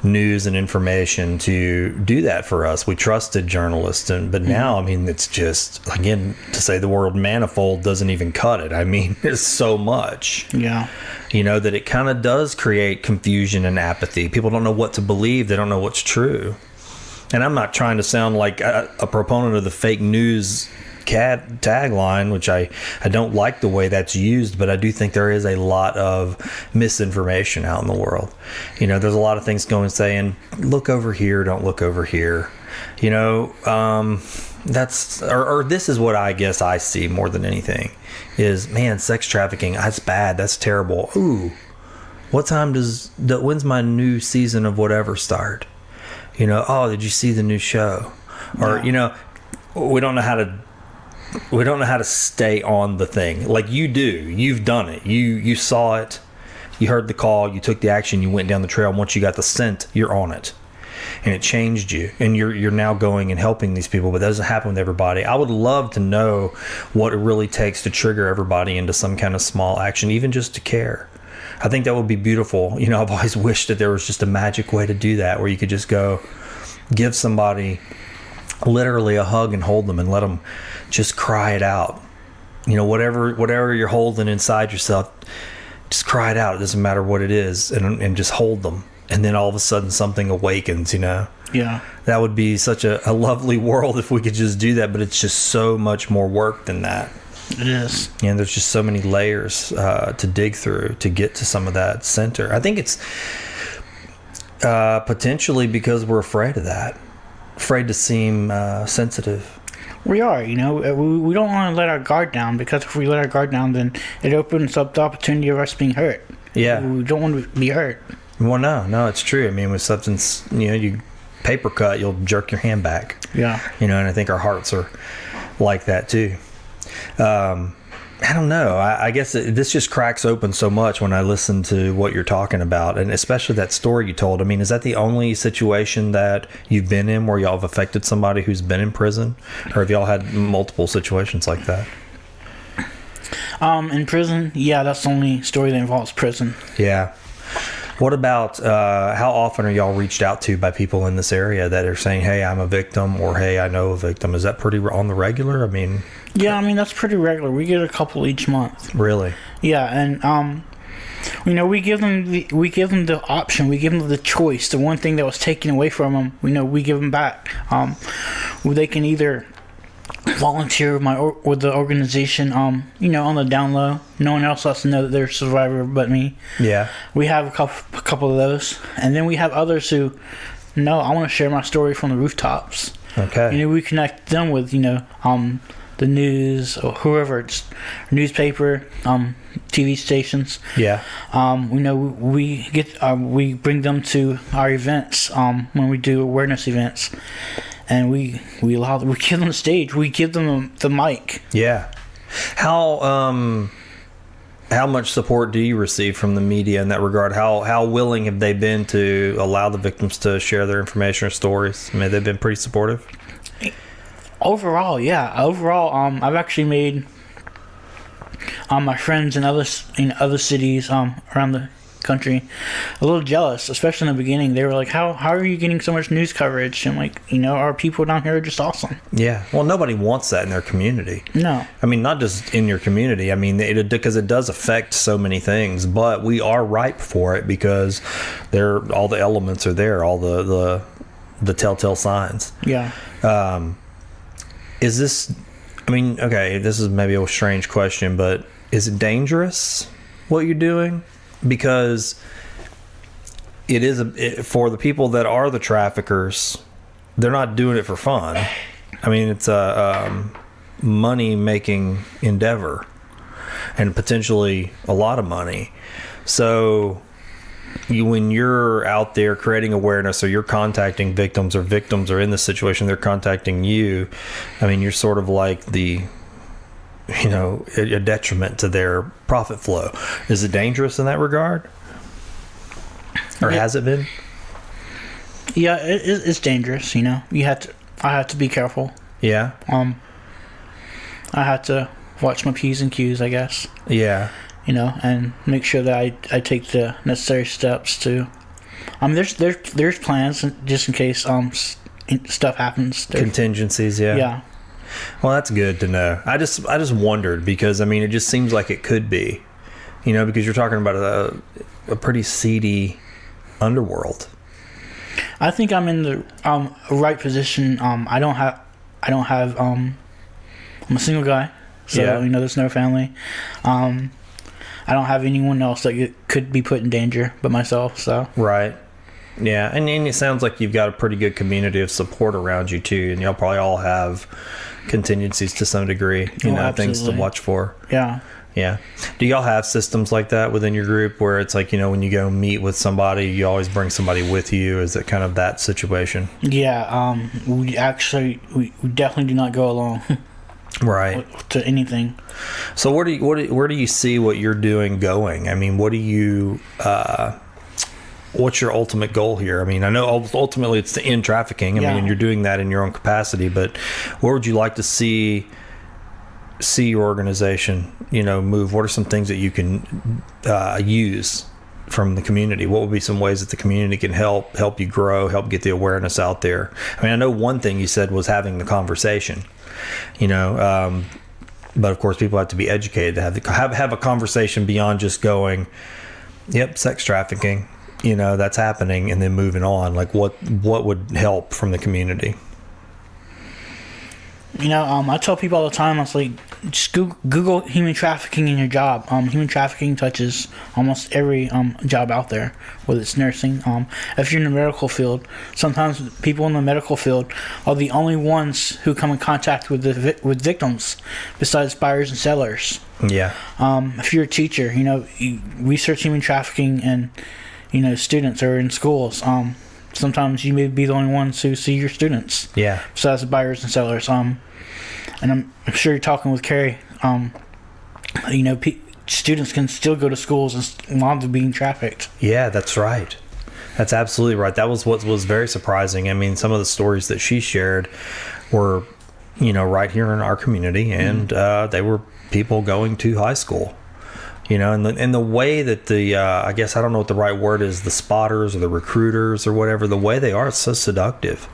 news and information to do that for us. We trusted journalists, but now, I mean, it's just, again, to say the word manifold doesn't even cut it. I mean, there's so much. Yeah. That it kind of does create confusion and apathy. People don't know what to believe. They don't know what's true. And I'm not trying to sound like a proponent of the fake news tagline, which I don't like the way that's used, but I do think there is a lot of misinformation out in the world. There's a lot of things saying, look over here, don't look over here. That's this is what I guess I see more than anything is, man, sex trafficking, that's bad, that's terrible. Ooh, when's my new season of whatever start? Oh, did you see the new show? Or we don't know how to stay on the thing like you do. You've done it. You saw it. You heard the call. You took the action. You went down the trail. And once you got the scent, you're on it, and it changed you. And you're now going and helping these people. But that doesn't happen with everybody. I would love to know what it really takes to trigger everybody into some kind of small action, even just to care. I think that would be beautiful. I've always wished that there was just a magic way to do that, where you could just go give somebody literally a hug and hold them and let them just cry it out. Whatever you're holding inside yourself, just cry it out. It doesn't matter what it is, and just hold them. And then all of a sudden something awakens, Yeah. That would be such a lovely world if we could just do that, but it's just so much more work than that. It is. And there's just so many layers to dig through to get to some of that center. I think it's potentially because we're afraid of that. Afraid to seem sensitive. We are, we don't want to let our guard down, because if we let our guard down, then it opens up the opportunity of us being hurt. Yeah. We don't want to be hurt. Well, no, it's true. I mean, with substance, you paper cut, you'll jerk your hand back. Yeah. And I think our hearts are like that too. I don't know. I guess this just cracks open so much when I listen to what you're talking about, and especially that story you told. I mean, is that the only situation that you've been in where y'all have affected somebody who's been in prison, or have y'all had multiple situations like that? In prison, yeah, that's the only story that involves prison. Yeah. What about how often are y'all reached out to by people in this area that are saying, hey, I'm a victim, or hey, I know a victim? Is that pretty on the regular? I mean... Yeah, that's pretty regular. We get a couple each month. Really? Yeah, and we give them the option. We give them the choice. The one thing that was taken away from them, we give them back. They can either volunteer with the organization, on the down low. No one else has to know that they're a survivor but me. Yeah. We have a couple of those, and then we have others who, no, I want to share my story from the rooftops. Okay. We connect them with the news or whoever, it's newspaper, TV stations. Yeah. We bring them to our events when we do awareness events, and we give them the stage. We give them the mic. Yeah. How much support do you receive from the media in that regard? How willing have they been to allow the victims to share their information or stories? I mean, they've been pretty supportive. Overall, yeah. I've actually made my friends in other cities around the country a little jealous, especially in the beginning. They were like, how are you getting so much news coverage? And like, our people down here are just awesome. Yeah. Well, nobody wants that in their community. No. I mean, not just in your community. I mean, because it does affect so many things, but we are ripe for it because all the elements are there, all the telltale signs. Yeah. Is this, I mean, okay, this is maybe a strange question, but is it dangerous what you're doing? Because it is for the people that are the traffickers, they're not doing it for fun. I mean, it's a money-making endeavor and potentially a lot of money. So when you're out there creating awareness, or you're contacting victims, or victims are in the situation, they're contacting you, I mean, you're sort of like a detriment to their profit flow. Is it dangerous in that regard? Or has it been? Yeah, it's dangerous, I have to be careful. Yeah. I have to watch my P's and Q's, I guess. Yeah. And make sure that I take the necessary steps to. There's plans just in case stuff happens. Contingencies, yeah. Yeah. Well, that's good to know. I just wondered because I mean it just seems like it could be, because you're talking about a pretty seedy underworld. I think I'm in the right position. I'm a single guy, so there's no family. I don't have anyone else that could be put in danger but myself. So right, yeah, and it sounds like you've got a pretty good community of support around you too, and y'all probably all have contingencies to some degree, things to watch for. Yeah. Do y'all have systems like that within your group where it's like, when you go meet with somebody, you always bring somebody with you? Is it kind of that situation? Yeah. We definitely do not go alone. Right. To anything. So where do you see what you're doing going? I mean, what do you what's your ultimate goal here? I mean, I know ultimately it's to end trafficking. I mean, and you're doing that in your own capacity, but where would you like to see your organization, move? What are some things that you can use from the community? What would be some ways that the community can help you grow, help get the awareness out there? I mean, I know one thing you said was having the conversation, but of course people have to be educated to have a conversation beyond just going, yep, sex trafficking, that's happening, and then moving on. Like what would help from the community? I tell people all the time, I was like, just Google human trafficking in your job. Human trafficking touches almost every job out there, whether it's nursing. If you're in the medical field, sometimes people in the medical field are the only ones who come in contact with with victims, besides buyers and sellers. Yeah. If you're a teacher, you research human trafficking and students are in schools. Sometimes you may be the only ones who see your students. Yeah. Besides the buyers and sellers. And I'm sure you're talking with Carrie. Students can still go to schools and while they're being trafficked. Yeah, that's right. That's absolutely right. That was what was very surprising. I mean, some of the stories that she shared were, right here in our community, and they were people going to high school. And the way that I guess I don't know what the right word is, the spotters or the recruiters or whatever, the way they are, it's so seductive.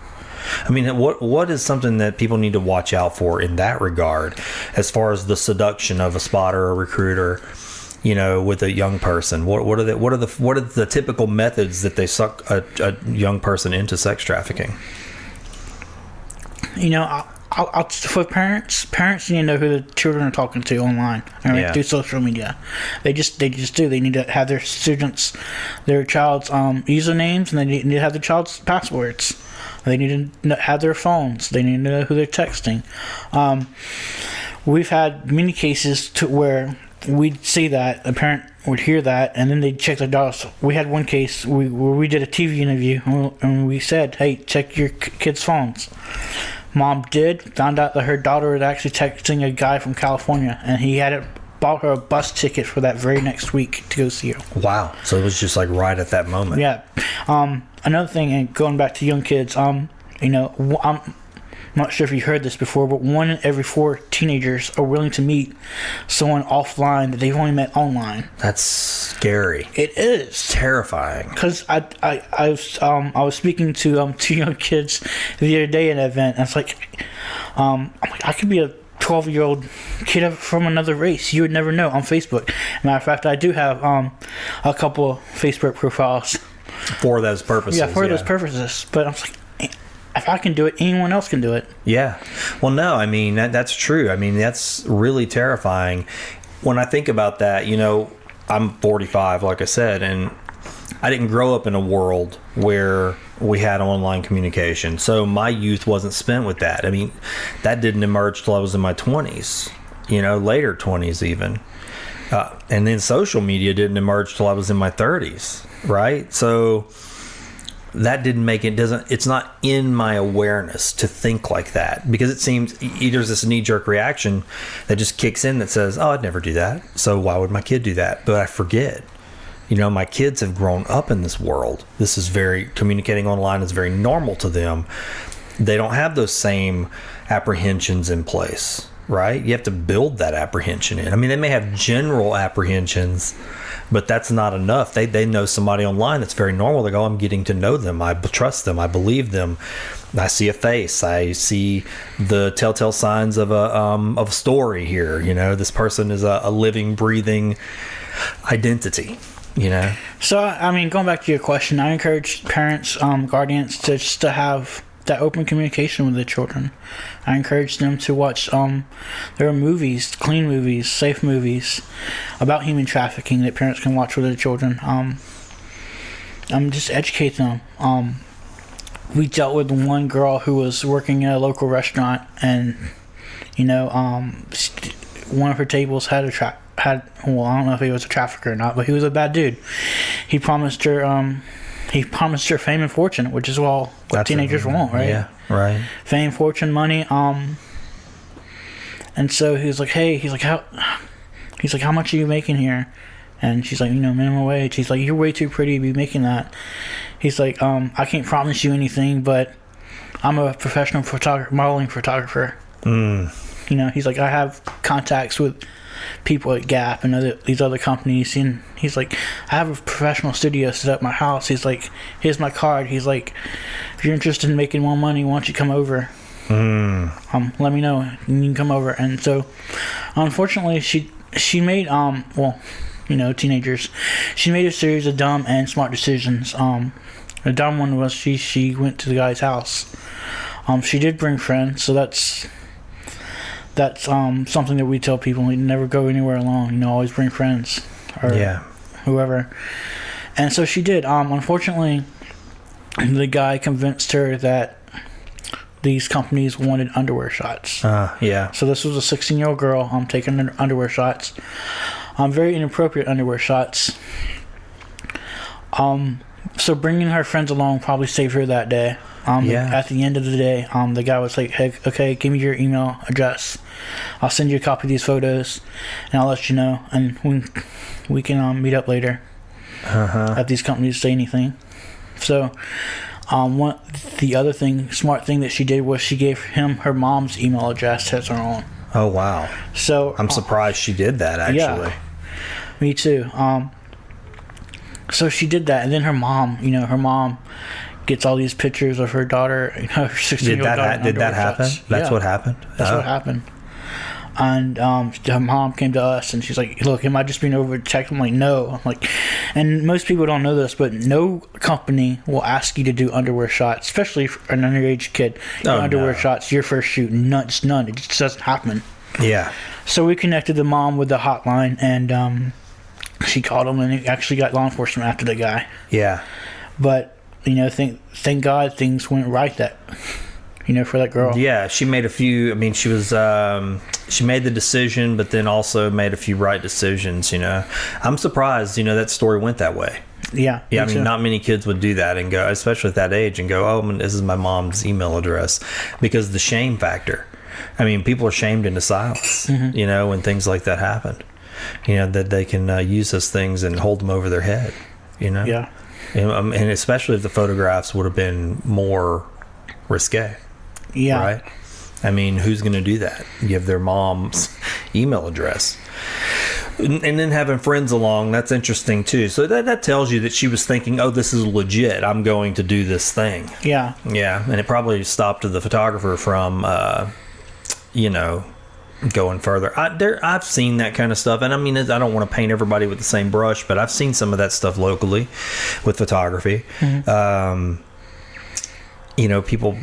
I mean, what is something that people need to watch out for in that regard, as far as the seduction of a spotter or recruiter, with a young person? What are the typical methods that they suck a young person into sex trafficking? For parents need to know who the children are talking to online through social media. They just do. They need to have their child's usernames, and they need to have their child's passwords. They need to have their phones. They need to know who they're texting. We've had many cases to where we'd see that a parent would hear that, and then they'd check their daughters. We had one case where we did a TV interview, and we said, "Hey, check your kids' phones." Mom found out that her daughter was actually texting a guy from California, and he had bought her a bus ticket for that very next week to go see her. Wow. So it was just like right at that moment. Yeah. Another thing, and going back to young kids, not not sure if you heard this before, but 1 in every 4 teenagers are willing to meet someone offline that they've only met online. That's scary. It is Terrifying. because I was speaking to 2 young kids the other day at an event, and it's like, I could be a 12-year-old kid from another race. You would never know on Facebook. Matter of fact, I do have a couple of Facebook profiles For those purposes. Yeah, for those purposes. But I'm like, if I can do it, anyone else can do it. Yeah. Well, no, I mean, that's true. I mean, that's really terrifying. When I think about that, I'm 45, like I said, and I didn't grow up in a world where we had online communication. So my youth wasn't spent with that. I mean, that didn't emerge till I was in my 20s, later 20s even. And then social media didn't emerge till I was in my 30s, right? So that didn't make it, it's not in my awareness to think like that, because it seems there's this knee-jerk reaction that just kicks in that says, oh, I'd never do that, so why would my kid do that? But I forget, my kids have grown up in this world. This is communicating online is very normal to them. They don't have those same apprehensions in place, right? You have to build that apprehension in. I mean, they may have general apprehensions, but that's not enough. They know somebody online that's very normal. They go, I'm getting to know them. I trust them. I believe them. I see a face. I see the telltale signs of a story here. This person is a living, breathing identity. So, I mean, going back to your question, I encourage parents, guardians to have that open communication with their children. I encourage them to watch there are movies, clean movies, safe movies about human trafficking that parents can watch with their children. Just educate them. We dealt with one girl who was working at a local restaurant, and one of her tables had I don't know if he was a trafficker or not, but he was a bad dude. He promised her fame and fortune, which is what teenagers want, right? Yeah, right. Fame, fortune, money. And so he's like, how much are you making here? And she's like, minimum wage. He's like, you're way too pretty to be making that. He's like, I can't promise you anything, but I'm a professional modeling photographer. He's like, I have contacts with people at Gap and these other companies, and he's like, I have a professional studio set up at my house. He's like, here's my card. He's like, if you're interested in making more money, why don't you come over? Let me know and you can come over. And so unfortunately she made teenagers, she made a series of dumb and smart decisions. The dumb one was she went to the guy's house. She did bring friends, so that's something that we tell people. We never go anywhere alone. Always bring friends or whoever. And so she did. Unfortunately, the guy convinced her that these companies wanted underwear shots. So this was a 16-year-old girl taking underwear shots. Very inappropriate underwear shots. So bringing her friends along probably saved her that day. At the end of the day, the guy was like, hey, okay, give me your email address. I'll send you a copy of these photos, and I'll let you know, and we can meet up later if these companies say anything. So the other smart thing that she did was she gave him her mom's email address as her own. Oh, wow. So I'm surprised she did that, actually. Yeah, me too. So she did that, and then her mom gets all these pictures of her daughter, her 16-year-old daughter. Did that happen? That's what happened? That's what happened. And her mom came to us, and she's like, look, am I just being overchecked? I'm like, no. I'm like, and most people don't know this, but no company will ask you to do underwear shots, especially for an underage kid. Underwear shots, your first shoot, none. It just doesn't happen. Yeah. So we connected the mom with the hotline, and she called them, and actually got law enforcement after the guy. Yeah. But thank God things went right for that girl. Yeah, she made a few. I mean, she made the decision, but then also made a few right decisions. I'm surprised. That story went that way. Yeah. Yeah. I mean, not many kids would do that and go, especially at that age, and go, "Oh, this is my mom's email address," because the shame factor. I mean, people are shamed into silence. When things like that happen. That they can use those things and hold them over their head. Yeah. And especially if the photographs would have been more risque. Yeah. Right? I mean, who's going to do that? Give their mom's email address. And then having friends along, that's interesting too. So that tells you that she was thinking, oh, this is legit. I'm going to do this thing. Yeah. Yeah. And it probably stopped the photographer from, going further. I've seen that kind of stuff. And I mean, I don't want to paint everybody with the same brush, but I've seen some of that stuff locally with photography. Mm-hmm. People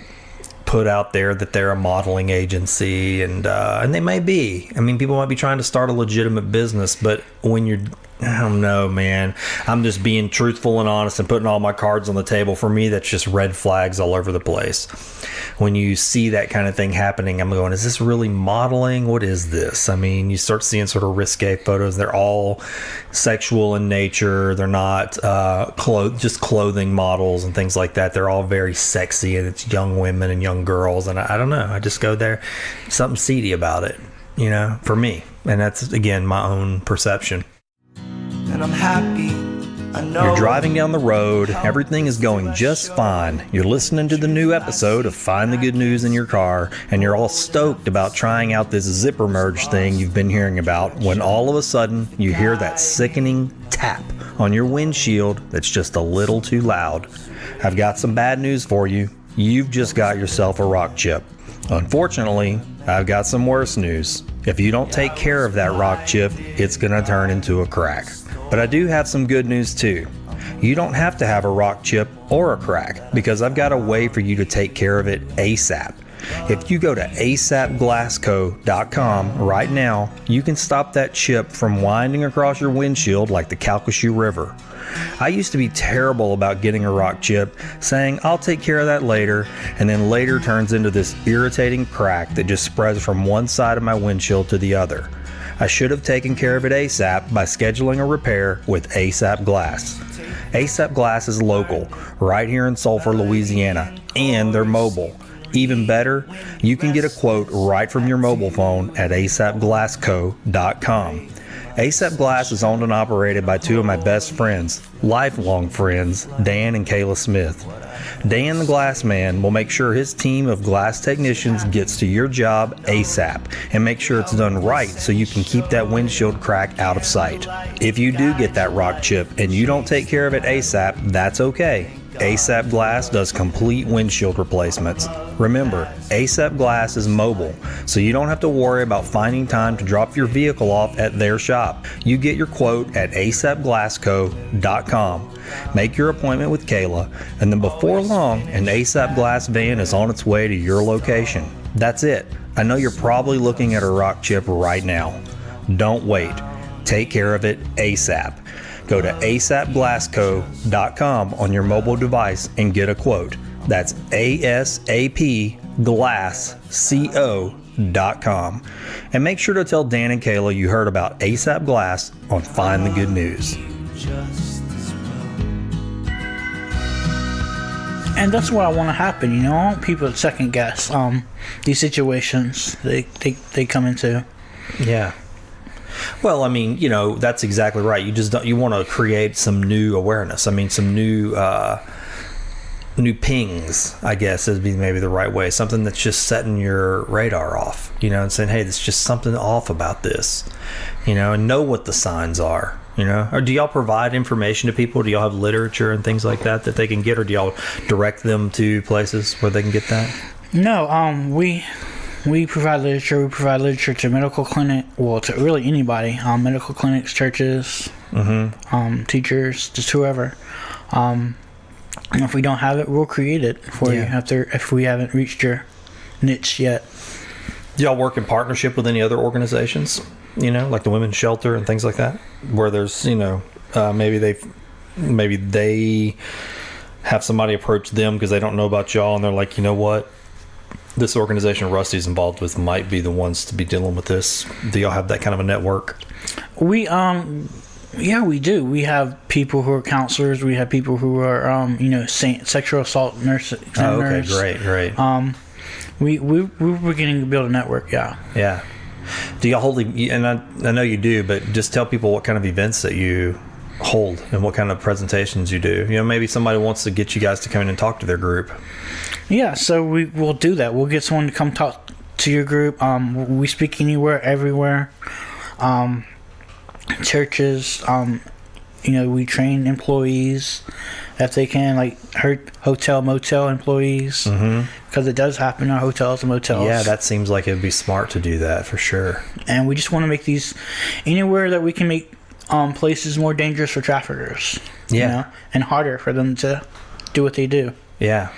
put out there that they're a modeling agency, and they may be. I mean, people might be trying to start a legitimate business, but when I don't know, man. I'm just being truthful and honest and putting all my cards on the table. For me, that's just red flags all over the place. When you see that kind of thing happening, I'm going, is this really modeling? What is this? I mean, you start seeing sort of risque photos. They're all sexual in nature. They're not just clothing models and things like that. They're all very sexy, and it's young women and young girls. And I don't know. I just go there. Something seedy about it, for me. And that's, again, my own perception. And I'm happy, I know. You're driving down the road, everything is going just fine. You're listening to the new episode of Find the Good News in your car, and you're all stoked about trying out this zipper merge thing you've been hearing about, when all of a sudden you hear that sickening tap on your windshield that's just a little too loud. I've got some bad news for you. You've just got yourself a rock chip. Unfortunately, I've got some worse news. If you don't take care of that rock chip, it's going to turn into a crack. But I do have some good news too. You don't have to have a rock chip or a crack, because I've got a way for you to take care of it ASAP. If you go to asapglassco.com right now, you can stop that chip from winding across your windshield like the Calcasieu River. I used to be terrible about getting a rock chip, saying I'll take care of that later, and then later turns into this irritating crack that just spreads from one side of my windshield to the other. I should have taken care of it ASAP by scheduling a repair with ASAP Glass. ASAP Glass is local, right here in Sulphur, Louisiana, and they're mobile. Even better, you can get a quote right from your mobile phone at asapglassco.com. ASAP Glass is owned and operated by two of my best friends, lifelong friends, Dan and Kayla Smith. Dan the Glass Man will make sure his team of glass technicians gets to your job ASAP and make sure it's done right so you can keep that windshield crack out of sight. If you do get that rock chip and you don't take care of it ASAP, that's okay. ASAP Glass does complete windshield replacements. Remember, ASAP Glass is mobile, so you don't have to worry about finding time to drop your vehicle off at their shop. You get your quote at asapglassco.com. Make your appointment with Kayla, and then before long, an ASAP Glass van is on its way to your location. That's it. I know you're probably looking at a rock chip right now. Don't wait. Take care of it ASAP. Go to asapglassco.com on your mobile device and get a quote. That's asapglassco.com. And make sure to tell Dan and Kayla you heard about ASAP Glass on Find the Good News. And that's what I want to happen, I want people to second guess these situations they come into. Yeah. Well, I mean, that's exactly right. You want to create some new awareness. I mean, some new pings, I guess, would be maybe the right way. Something that's just setting your radar off, and saying, hey, there's just something off about this, and know what the signs are, Or do y'all provide information to people? Do y'all have literature and things like that they can get, or do y'all direct them to places where they can get that? No, we provide literature. We provide literature to medical clinic, to really anybody, medical clinics, churches, teachers, just whoever. And if we don't have it, we'll create it for you if we haven't reached your niche yet. Do y'all work in partnership with any other organizations, like the Women's Shelter and things like that, where there's, maybe they have somebody approach them because they don't know about y'all, and they're like, you know what? This organization Rusty's involved with might be the ones to be dealing with this. Do y'all have that kind of a network? We we do. We have people who are counselors. We have people who are sexual assault nurses. Oh, okay, great. We're beginning to build a network. Yeah. Do y'all hold? And I know you do, but just tell people what kind of events that you hold and what kind of presentations you do. Maybe somebody wants to get you guys to come in and talk to their group. Yeah, so we'll do that. We'll get someone to come talk to your group. We speak anywhere, everywhere. Churches, we train employees if they can, like hotel, motel employees, because it does happen in our hotels and motels. Yeah, that seems like it'd be smart to do that for sure. And we just want to make these anywhere that we can make places more dangerous for traffickers. Yeah. And harder for them to do what they do. Yeah.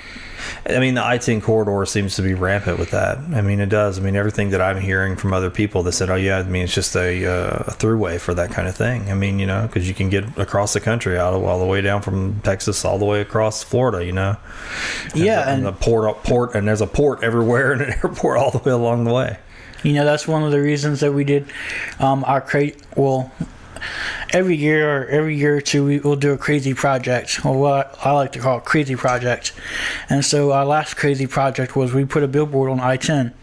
I mean, the I-10 corridor seems to be rampant with that. I mean, it does. I mean, everything that I'm hearing from other people that said, oh, yeah, I mean, it's just a throughway for that kind of thing. I mean, because you can get across the country all the way down from Texas all the way across Florida, Yeah. And a port, and there's a port everywhere and an airport all the way along the way. That's one of the reasons that we did every year or two we will do a crazy project, or what I like to call a crazy project. And so our last crazy project was we put a billboard on I-10,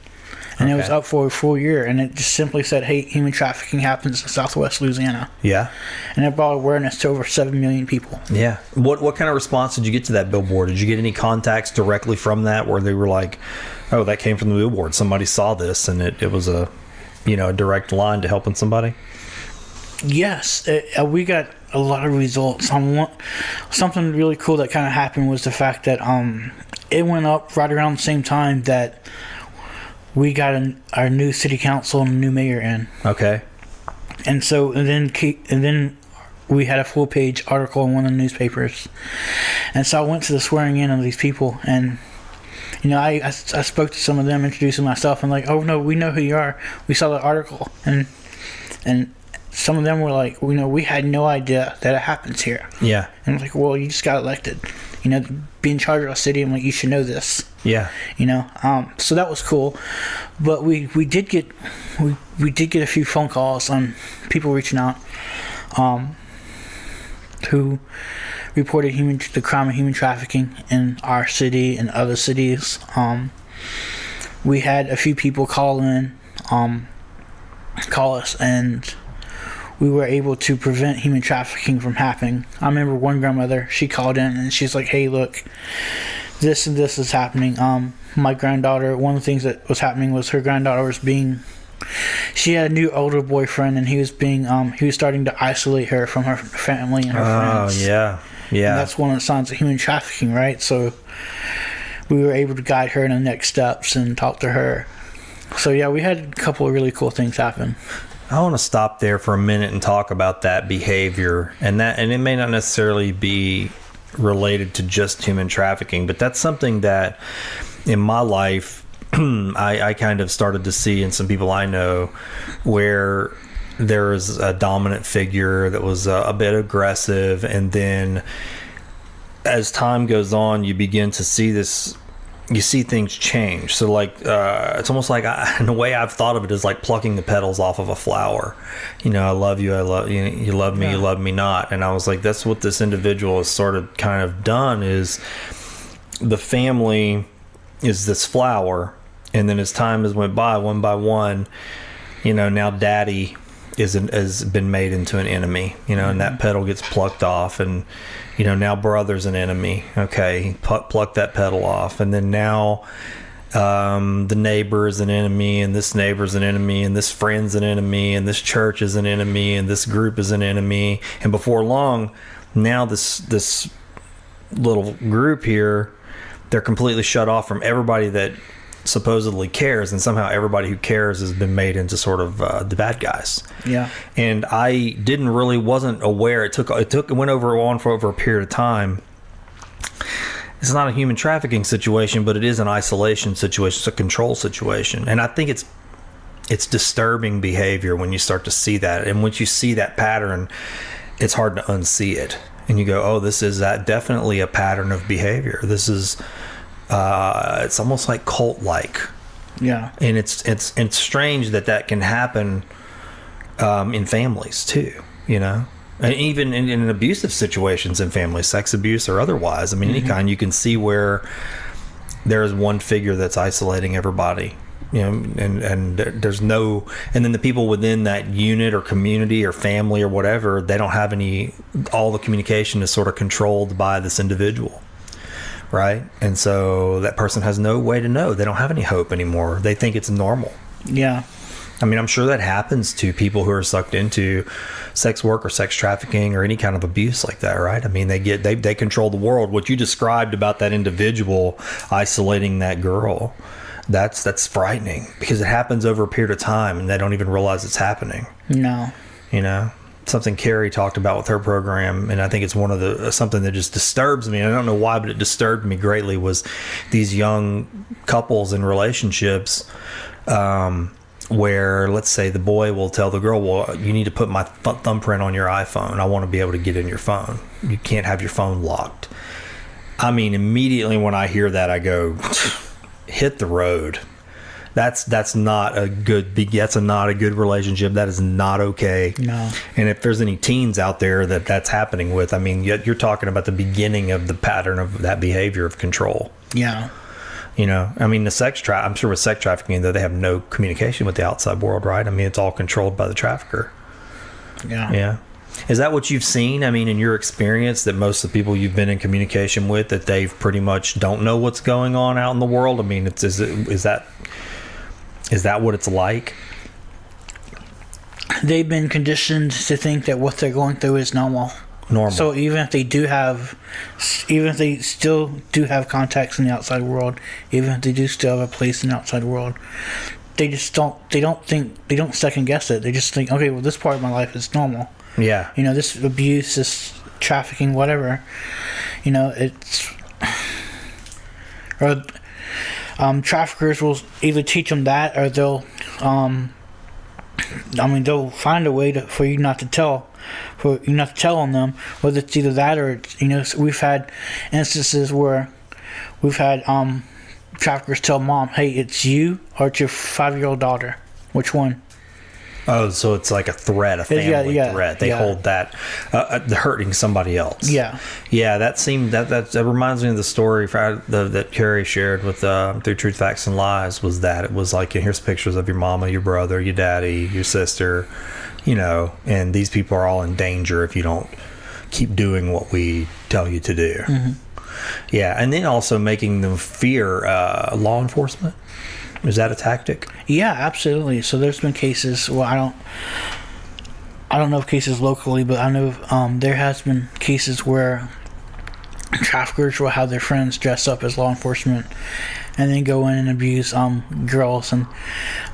and it was up for a full year, and it just simply said, hey, human trafficking happens in Southwest Louisiana. Yeah. And it brought awareness to over 7 million people. Yeah. What kind of response did you get to that billboard? Did you get any contacts directly from that where they were like, oh, that came from the billboard, somebody saw this and it was a direct line to helping somebody? Yes, we got a lot of results. Something really cool that kind of happened was the fact that it went up right around the same time that we got our new city council and new mayor in. Okay. And then we had a full page article in one of the newspapers. And so I went to the swearing in of these people, and I spoke to some of them, introducing myself, and like, oh no, we know who you are. We saw the article, and some of them were like, we had no idea that it happens here. Yeah. And I was like, well, you just got elected. Be in charge of a city, I'm like, you should know this. Yeah. So that was cool. But we did get a few phone calls on people reaching out who reported the crime of human trafficking in our city and other cities. We had a few people call us, and we were able to prevent human trafficking from happening. I remember one grandmother, she called in and she's like, hey, look, this and this is happening. My granddaughter, one of the things that was happening was her granddaughter she had a new older boyfriend, and he was starting to isolate her from her family and her friends. Oh, yeah. Yeah. And that's one of the signs of human trafficking, right? So we were able to guide her in the next steps and talk to her. So yeah, we had a couple of really cool things happen. I want to stop there for a minute and talk about that behavior, and it may not necessarily be related to just human trafficking, but that's something that in my life I kind of started to see in some people I know, where there was a dominant figure that was a bit aggressive, and then as time goes on, you begin to see this. You see things change. So like it's almost like in the way I've thought of it is like plucking the petals off of a flower. I love you, I love you, you love me, you love me not. And I was like, that's what this individual has sort of kind of done, is the family is this flower, and then as time has went by, one by one, now daddy has been made into an enemy, and that petal gets plucked off, and now brother's an enemy. Okay, pluck that petal off, and then now the neighbor is an enemy, and this neighbor's an enemy, and this friend's an enemy, and this church is an enemy, and this group is an enemy, and before long, now this little group here, they're completely shut off from everybody that supposedly cares, and somehow everybody who cares has been made into sort of the bad guys. Yeah. And I wasn't aware. It went on for over a period of time. It's not a human trafficking situation, but it is an isolation situation. It's a control situation, and I think it's disturbing behavior when you start to see that. And once you see that pattern, it's hard to unsee it. And you go, oh, this is definitely a pattern of behavior. This is. It's almost like cult-like. Yeah. And it's strange that can happen in families too, and even in abusive situations in families, sex abuse or otherwise. I mean, any kind, you can see where there is one figure that's isolating everybody, and there's no, and then the people within that unit or community or family or whatever, they don't have all the communication is sort of controlled by this individual. right? And so that person has no way to know. They don't have any hope anymore. They think it's normal. Yeah. I mean, I'm sure that happens to people who are sucked into sex work or sex trafficking or any kind of abuse like that, right? I mean, they control the world. What you described about that individual isolating that girl, that's frightening, because it happens over a period of time and they don't even realize it's happening. No. You know, something Carrie talked about with her program, and I think it's one of the something that just disturbs me. I don't know why, but it disturbed me greatly, was these young couples in relationships where, let's say, the boy will tell the girl, well, you need to put my thumbprint on your iPhone. I want to be able to get in your phone. You can't have your phone locked. I mean, immediately when I hear that, I go, hit the road. That's not a good relationship. That is not okay. No. And if there's any teens out there that's happening with, I mean, you're talking about the beginning of the pattern of that behavior of control. Yeah. You know, I mean, I'm sure with sex trafficking, though, they have no communication with the outside world, right? I mean, it's all controlled by the trafficker. Yeah. Yeah. Is that what you've seen? I mean, in your experience, that most of the people you've been in communication with, that they pretty much don't know what's going on out in the world? I mean, is that what it's like? They've been conditioned to think that what they're going through is normal. So even if they still do have contacts in the outside world, even if they do still have a place in the outside world, they don't second guess it. They just think, okay, well, this part of my life is normal. Yeah. You know, this abuse, this trafficking, whatever. You know, it's... Or traffickers will either teach them that, or they'll find a way for you not to tell on them, whether it's either that or it's, you know, we've had instances where we've had traffickers tell mom, hey, it's you or it's your 5-year-old daughter, which one? Oh, so it's like a threat, a family threat. They hold that, hurting somebody else. Yeah. Yeah, that reminds me of the story that Carrie shared with through Truth, Facts, and Lies, was that it was like, here's pictures of your mama, your brother, your daddy, your sister, you know, and these people are all in danger if you don't keep doing what we tell you to do. Mm-hmm. Yeah, and then also making them fear law enforcement. Is that a tactic? Yeah, absolutely. So there's been cases. Well, I don't know of cases locally, but I know there has been cases where traffickers will have their friends dress up as law enforcement, and then go in and abuse girls and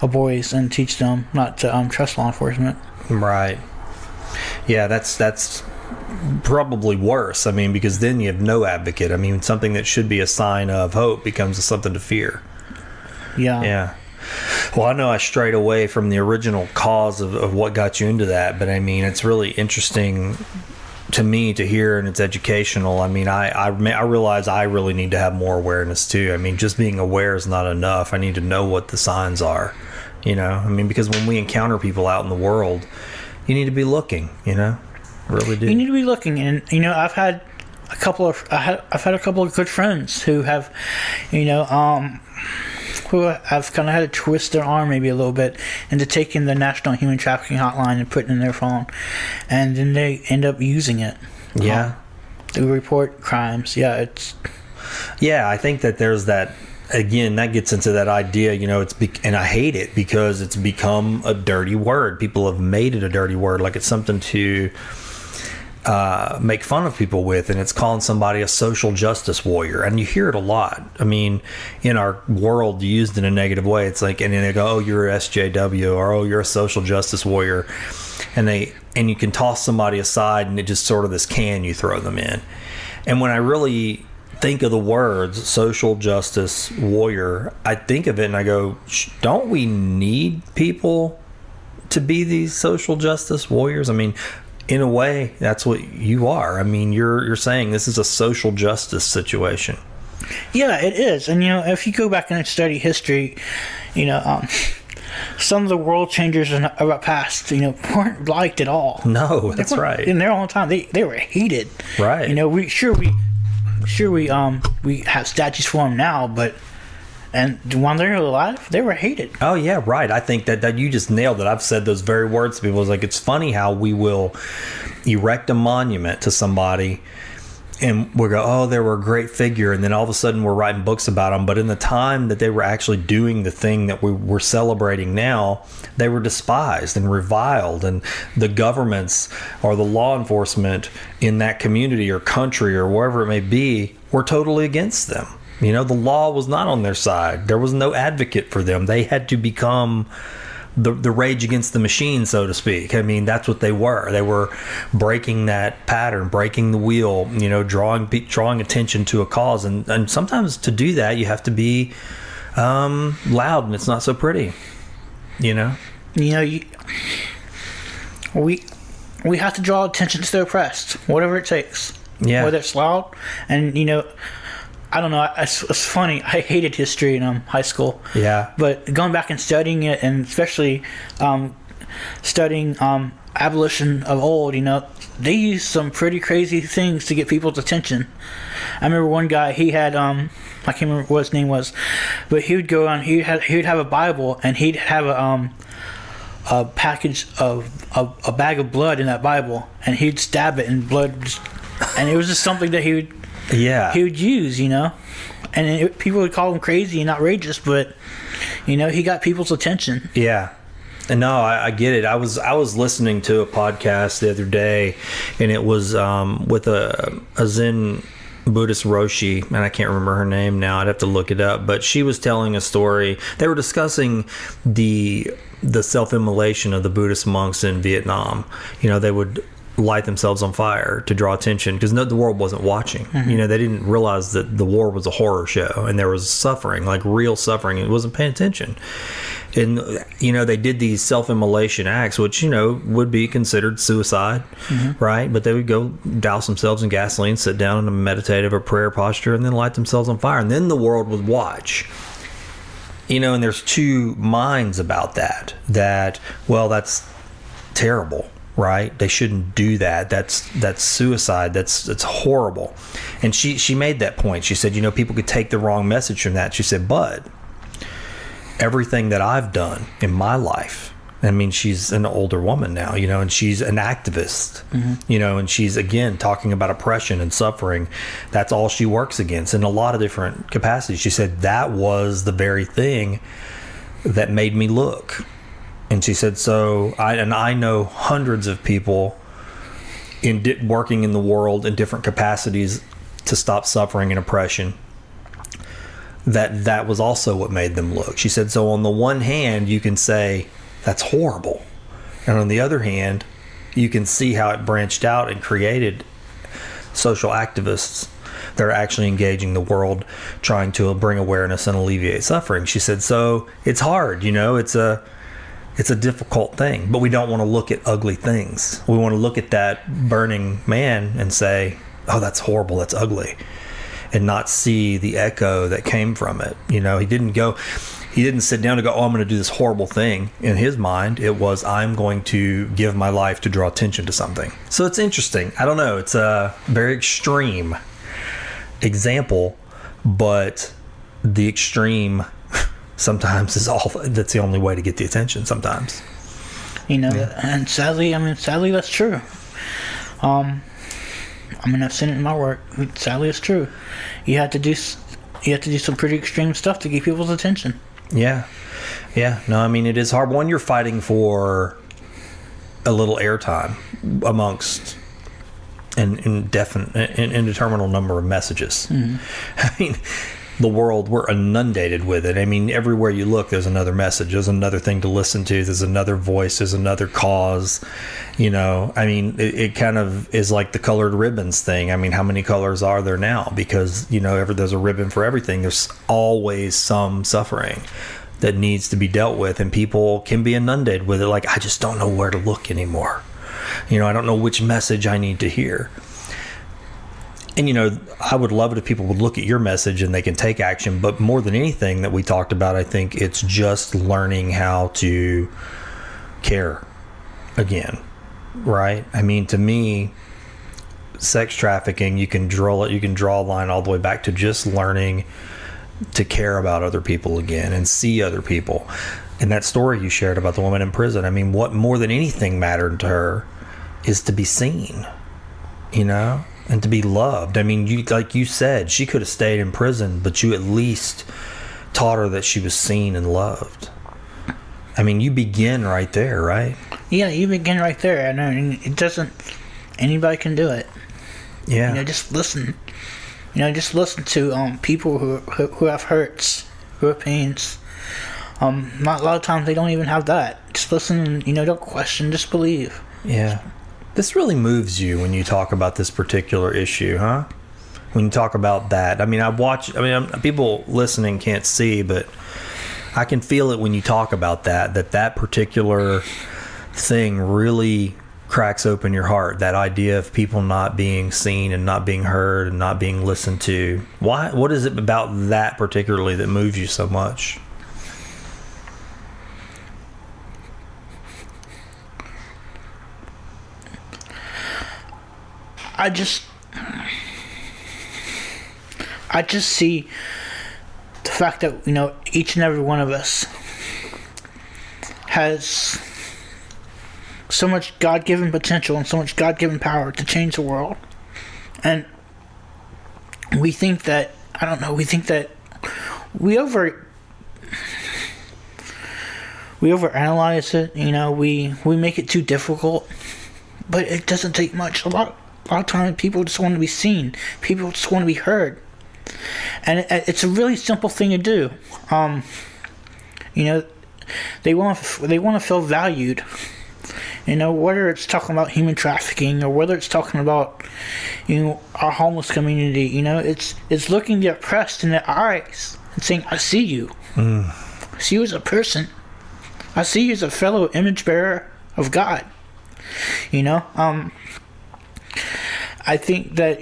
boys and teach them not to trust law enforcement. Right. Yeah, that's probably worse. I mean, because then you have no advocate. I mean, something that should be a sign of hope becomes something to fear. Yeah. Yeah. Well, I know I strayed away from the original cause of what got you into that, but I mean, it's really interesting to me to hear, and it's educational. I mean, I realize I really need to have more awareness too. I mean, just being aware is not enough. I need to know what the signs are, you know? I mean, because when we encounter people out in the world, you need to be looking, you know? Really do. You need to be looking, and you know, I've had a couple of good friends who have, you know, who have kind of had to twist their arm maybe a little bit into taking the National Human Trafficking Hotline and putting it in their phone, and then they end up using it. Yeah. To report crimes. Yeah, I think that there's that. Again, that gets into that idea, you know, and I hate it because it's become a dirty word. People have made it a dirty word, like it's something to make fun of people with, and it's calling somebody a social justice warrior, and you hear it a lot. I mean, in our world, used in a negative way. It's like, and then they go, oh, you're a SJW, or oh, you're a social justice warrior, and you can toss somebody aside, and it just sort of this can you throw them in. And when I really think of the words social justice warrior, I think of it and I go, don't we need people to be these social justice warriors? I mean, in a way, that's what you are. I mean, you're saying this is a social justice situation. Yeah, it is. And, you know, if you go back and study history, you know, some of the world changers of our past, you know, weren't liked at all. No, that's right. In their own time, they were hated. Right. You know, we have statues for them now, but and while they were alive, they were hated. Oh yeah, right. I think that you just nailed it. I've said those very words to people. It's like, it's funny how we will erect a monument to somebody and we go, oh, they were a great figure, and then all of a sudden we're writing books about them. But in the time that they were actually doing the thing that we're celebrating now, they were despised and reviled, and the governments or the law enforcement in that community or country or wherever it may be were totally against them. You know, the law was not on their side. There was no advocate for them. They had to become the rage against the machine, so to speak. I mean, that's what they were. They were breaking that pattern, breaking the wheel, you know, drawing attention to a cause. And sometimes to do that, you have to be loud, and it's not so pretty, you know? You know, we have to draw attention to the oppressed, whatever it takes. Yeah. Whether it's loud. And, you know, I don't know. It's funny. I hated history in high school. Yeah. But going back and studying it, and especially studying abolition of old, you know, they used some pretty crazy things to get people's attention. I remember one guy. He had I can't remember what his name was, but he would go on. He would have a Bible, and he'd have a package of a bag of blood in that Bible, and he'd stab it, and blood, and it was just something that he would use, you know, and people would call him crazy and outrageous, but you know, he got people's attention. Yeah. And no, I get it. I was listening to a podcast the other day, and it was with a Zen Buddhist Roshi, and I can't remember her name now. I'd have to look it up, but she was telling a story. They were discussing the self-immolation of the Buddhist monks in Vietnam. You know, they would light themselves on fire to draw attention because the world wasn't watching. You know, they didn't realize that the war was a horror show and there was suffering, like real suffering, and it wasn't paying attention. And you know, they did these self-immolation acts, which, you know, would be considered suicide, right? But they would go douse themselves in gasoline, sit down in a meditative or prayer posture, and then light themselves on fire, and then the world would watch. You know, and there's two minds about that, well, that's terrible, right? They shouldn't do that. That's suicide. That's horrible. And she made that point. She said, you know, people could take the wrong message from that. She said, but everything that I've done in my life, I mean, she's an older woman now, you know, and she's an activist, you know, and she's, again, talking about oppression and suffering. That's all she works against in a lot of different capacities. She said, that was the very thing that made me look. And she said, so I know hundreds of people working in the world in different capacities to stop suffering and oppression. That was also what made them look. She said, so on the one hand, you can say that's horrible. And on the other hand, you can see how it branched out and created social activists that are actually engaging the world, trying to bring awareness and alleviate suffering. She said, so it's hard, you know, it's a difficult thing, but we don't want to look at ugly things. We want to look at that burning man and say, oh, that's horrible, that's ugly, and not see the echo that came from it. You know, he didn't sit down to go, oh, I'm going to do this horrible thing. In his mind, it was, I'm going to give my life to draw attention to something. So it's interesting. I don't know. It's a very extreme example, but the extreme sometimes that's the only way to get the attention sometimes. You know, and sadly that's true. I've seen it in my work. Sadly, it's true. You have to do some pretty extreme stuff to get people's attention. Yeah. No, I mean, it is hard. One, you're fighting for a little airtime amongst an indeterminate number of messages. I mean, the world, we're inundated with it. I mean, everywhere you look, there's another message. There's another thing to listen to. There's another voice. There's another cause. You know, I mean, it kind of is like the colored ribbons thing. I mean, how many colors are there now? Because, you know, there's a ribbon for everything. There's always some suffering that needs to be dealt with, and people can be inundated with it. Like, I just don't know where to look anymore. You know, I don't know which message I need to hear. And, you know, I would love it if people would look at your message and they can take action. But more than anything that we talked about, I think it's just learning how to care again, right? I mean, to me, sex trafficking, you can draw a line all the way back to just learning to care about other people again and see other people. And that story you shared about the woman in prison, I mean, what more than anything mattered to her is to be seen, you know? and to be loved. I mean, you, like you said, she could have stayed in prison, but you at least taught her that she was seen and loved. I mean, you begin right there, right? Yeah, you begin right there. I know it doesn't. Anybody can do it. Yeah. Just listen. Just listen to people who have hurts, who have pains. Not a lot of times they don't even have that. Just listen. And, don't question. Just believe. Yeah. This really moves you when you talk about this particular issue, huh? When you talk about that. I mean, people listening can't see, but I can feel it when you talk about that particular thing really cracks open your heart. That idea of people not being seen and not being heard and not being listened to. Why? What is it about that particularly that moves you so much? I just see the fact that each and every one of us has so much God-given potential and so much God-given power to change the world, and we think that we overanalyze it. We make it too difficult, but it doesn't take much. A lot of times people just want to be seen. People just want to be heard. And it's a really simple thing to do. They want to feel valued. Whether it's talking about human trafficking or whether it's talking about our homeless community. It's looking the oppressed in the eyes and saying, "I see you. I see you as a person. I see you as a fellow image bearer of God." I think that,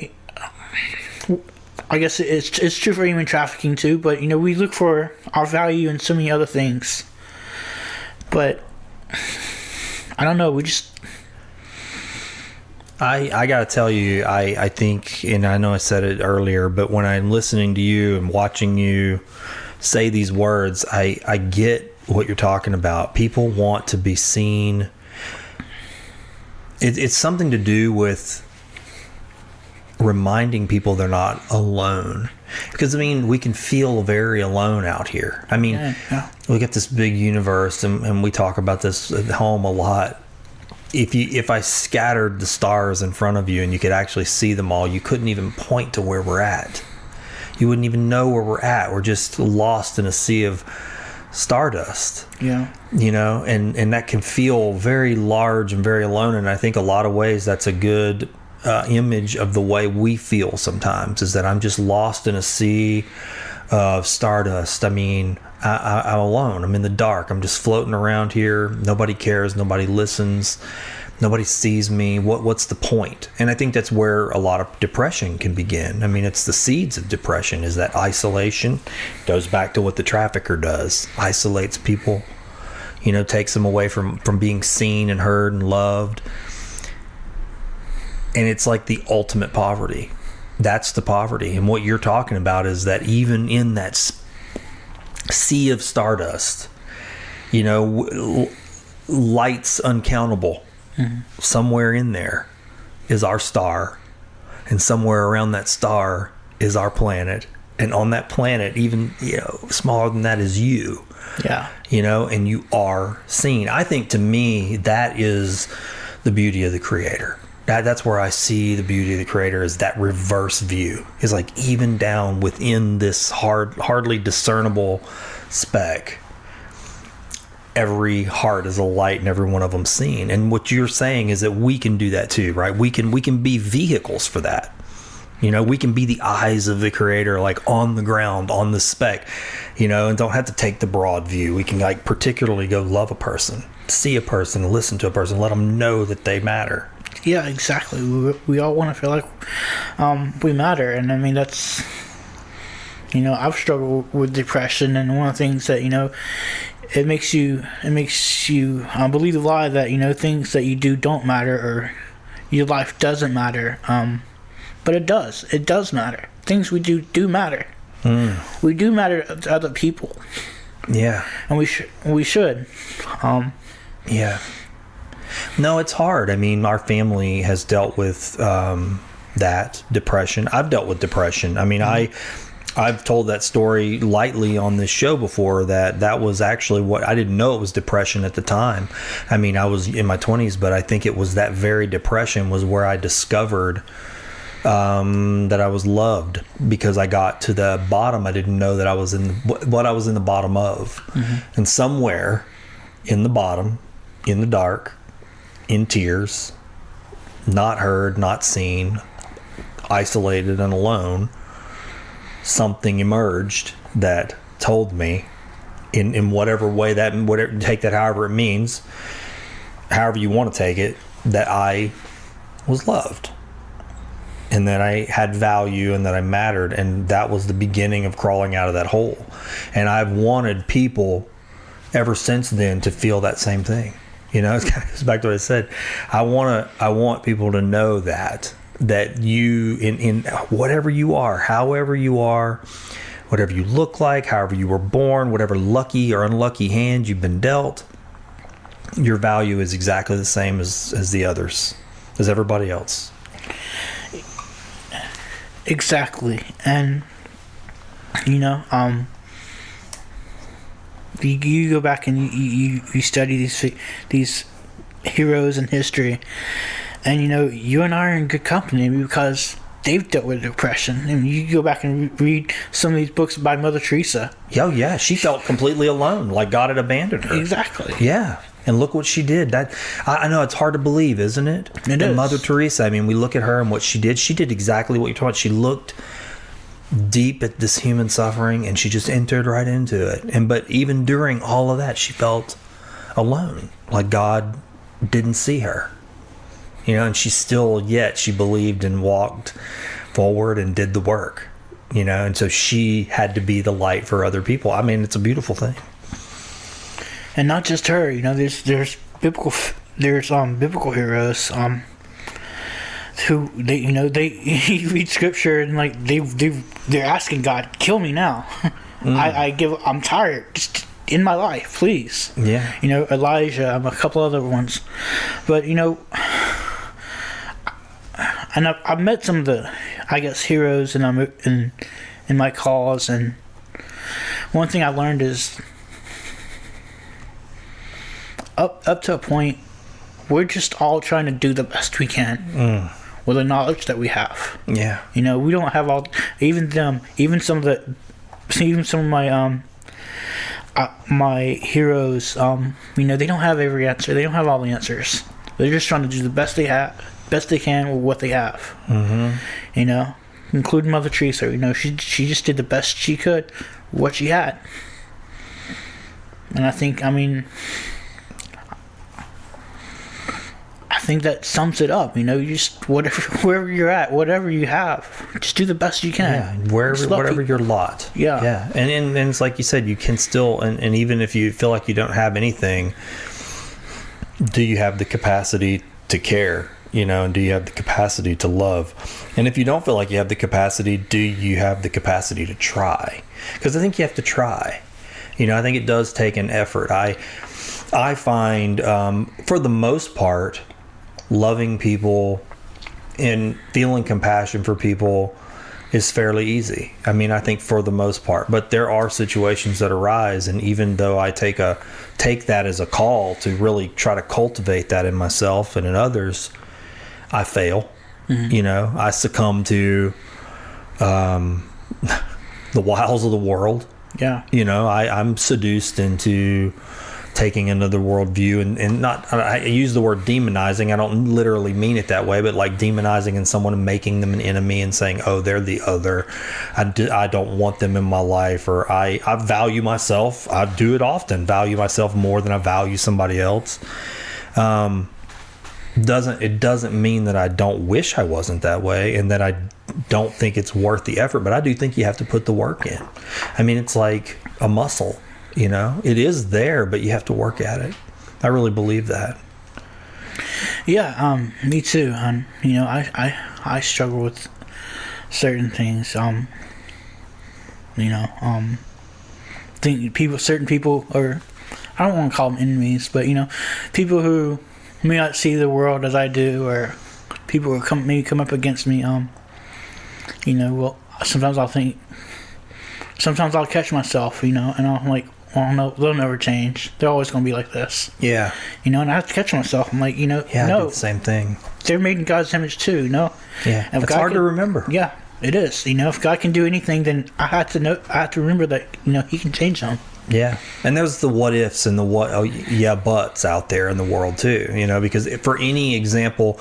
I guess it's true for human trafficking too, but we look for our value in so many other things. But I don't know, I gotta tell you, I think, and I know I said it earlier, but when I'm listening to you and watching you say these words, I get what you're talking about. People want to be seen. It's something to do with reminding people they're not alone, because we can feel very alone out here. We got this big universe, and we talk about this at home a lot. If I scattered the stars in front of you and you could actually see them all, you couldn't even point to where we're at. You wouldn't even know where we're at. We're just lost in a sea of stardust. Yeah. And that can feel very large and very alone, and I think a lot of ways that's a good image of the way we feel sometimes, is that I'm just lost in a sea of stardust. I'm alone. I'm in the dark. I'm just floating around here. Nobody cares. Nobody listens. Nobody sees me. What's the point? And I think that's where a lot of depression can begin. It's the seeds of depression, is that isolation. Goes back to what the trafficker does. Isolates people, takes them away from being seen and heard and loved. And it's like the ultimate poverty. That's the poverty. And what you're talking about is that even in that sea of stardust, lights uncountable, somewhere in there is our star. And somewhere around that star is our planet. And on that planet, even smaller than that, is you. Yeah. And you are seen. I think, to me, that is the beauty of the Creator. That's where I see the beauty of the Creator, is that reverse view. Is like, even down within this hardly discernible speck, every heart is a light and every one of them seen. And what you're saying is that we can do that too, right? We can be vehicles for that. We can be the eyes of the Creator, like on the ground, on the speck, and don't have to take the broad view. We can particularly go love a person, see a person, listen to a person, let them know that they matter. Yeah, exactly. We all want to feel like we matter, and that's I've struggled with depression, and one of the things that it makes you believe the lie that things that you do don't matter, or your life doesn't matter. But it does matter. Things we do matter. We do matter to other people. Yeah, and we should. Yeah. No, it's hard. Our family has dealt with that depression. I've dealt with depression. I mean, I've told that story lightly on this show before, that was actually what I didn't know it was depression at the time. I mean, I was in my 20s, but I think it was that very depression was where I discovered that I was loved, because I got to the bottom. I didn't know that I was in what I was in the bottom of. And somewhere in the bottom, in the dark, in tears, not heard, not seen, isolated and alone, something emerged that told me, in whatever way that, whatever, take that however it means, however you want to take it, that I was loved and that I had value and that I mattered. And that was the beginning of crawling out of that hole. And I've wanted people ever since then to feel that same thing. You know, it kind of goes back to what I said. I want people to know that you, in whatever you are, however you are, whatever you look like, however you were born, whatever lucky or unlucky hand you've been dealt, your value is exactly the same as the others, as everybody else. Exactly. And you know, you go back and you study these heroes in history, and you know, you and I are in good company because they've dealt with depression. And you go back and read some of these books by Mother Teresa. Oh yeah, she felt completely alone, like God had abandoned her. Exactly. Yeah. And look what she did. That, I know it's hard to believe, isn't it? It is. Mother Teresa, I mean, we look at her and what she did. She did exactly what you're talking about. She looked deep at this human suffering and she just entered right into it. But even during all of that, she felt alone, like God didn't see her. You know, and she believed and walked forward and did the work. You know, and so she had to be the light for other people. I mean, it's a beautiful thing. And not just her, you know, there's biblical heroes who you read scripture and like they're asking God, kill me now. I'm tired, just in my life, please. Yeah. You know, Elijah, a couple other ones, but you know, and I've met some of the, I guess, heroes in my cause, and one thing I learned is, up to a point, we're just all trying to do the best we can with the knowledge that we have. Yeah. You know, we don't have all, even some of my my heroes, you know, they don't have every answer. They don't have all the answers. They're just trying to do the best they can with what they have. Mm-hmm. You know, including Mother Teresa. You know, she just did the best she could with what she had. And I think that sums it up. You know, you just wherever you're at, whatever you have, just do the best you can. Yeah, whatever your lot. Yeah. Yeah. And it's like you said, you can still, and even if you feel like you don't have anything, do you have the capacity to care? You know, and do you have the capacity to love? And if you don't feel like you have the capacity, do you have the capacity to try? Because I think you have to try. You know, I think it does take an effort. I find, for the most part, loving people and feeling compassion for people is fairly easy. I mean, I think for the most part, but there are situations that arise, and even though I take that as a call to really try to cultivate that in myself and in others, I fail. Mm-hmm. You know, I succumb to the wiles of the world. Yeah. You know, I'm seduced into taking another worldview, and not, I use the word demonizing. I don't literally mean it that way, but like demonizing in someone and making them an enemy and saying, oh, they're the other. I don't want them in my life, or I value myself. I do it often, value myself more than I value somebody else. It doesn't mean that I don't wish I wasn't that way and that I don't think it's worth the effort, but I do think you have to put the work in. I mean, it's like a muscle. You know, it is there, but you have to work at it. I really believe that. Yeah, me too. You know, I struggle with certain things. You know, certain people, or I don't want to call them enemies, but you know, people who may not see the world as I do, or people will come up against me, well, sometimes I'll catch myself, and I'm like, well, no, they'll never change. They're always going to be like this. Yeah. And I have to catch myself. I'm like, yeah, I do the same thing. They're made in God's image too, Yeah, it's hard to remember. Yeah, it is. If God can do anything, then I have to remember that, He can change them. Yeah, and there's the what ifs and the buts out there in the world too, because for any example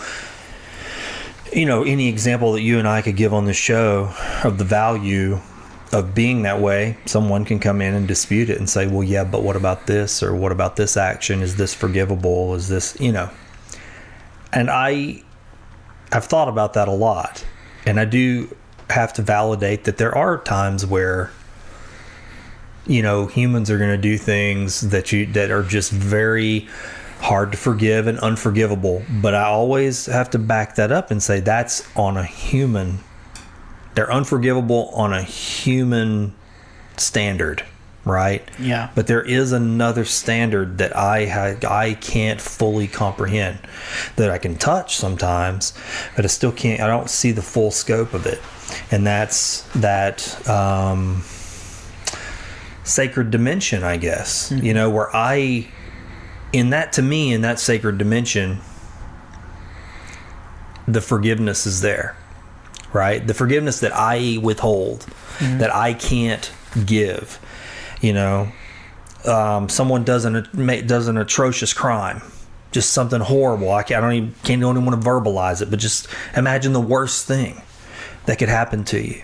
that you and I could give on the show of the value of being that way, someone can come in and dispute it and say, well, yeah, but what about this? Or what about this action? Is this forgivable? Is this, and I've thought about that a lot. And I do have to validate that there are times where, humans are going to do things that are just very hard to forgive and unforgivable. But I always have to back that up and say that's on a human. They're unforgivable on a human standard, right? Yeah. But there is another standard that I can't fully comprehend, that I can touch sometimes, but I still can't. I don't see the full scope of it, and that's that sacred dimension, I guess. Mm-hmm. Where in that sacred dimension, the forgiveness is there. Right? The forgiveness that I withhold, that I can't give. Someone does an atrocious crime, just something horrible. I don't even want to verbalize it, but just imagine the worst thing that could happen to you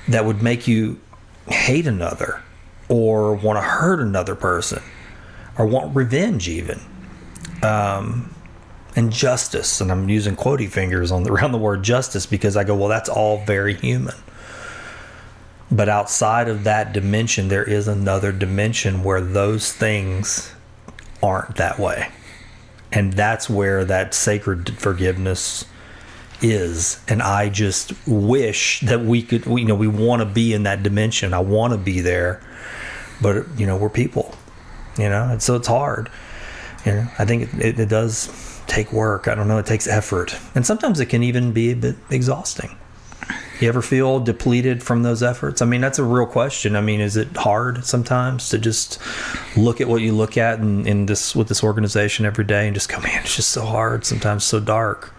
that would make you hate another or want to hurt another person or want revenge even. And justice, and I'm using quotey fingers around the word justice because I go, well, that's all very human. But outside of that dimension, there is another dimension where those things aren't that way. And that's where that sacred forgiveness is. And I just wish that we could, we want to be in that dimension. I want to be there. But, we're people, and so it's hard. I think it does take work. I don't know. It takes effort. And sometimes it can even be a bit exhausting. You ever feel depleted from those efforts? I mean, that's a real question. I mean, is it hard sometimes to just look at what you look at with this organization every day and just go, man, it's just so hard, sometimes so dark?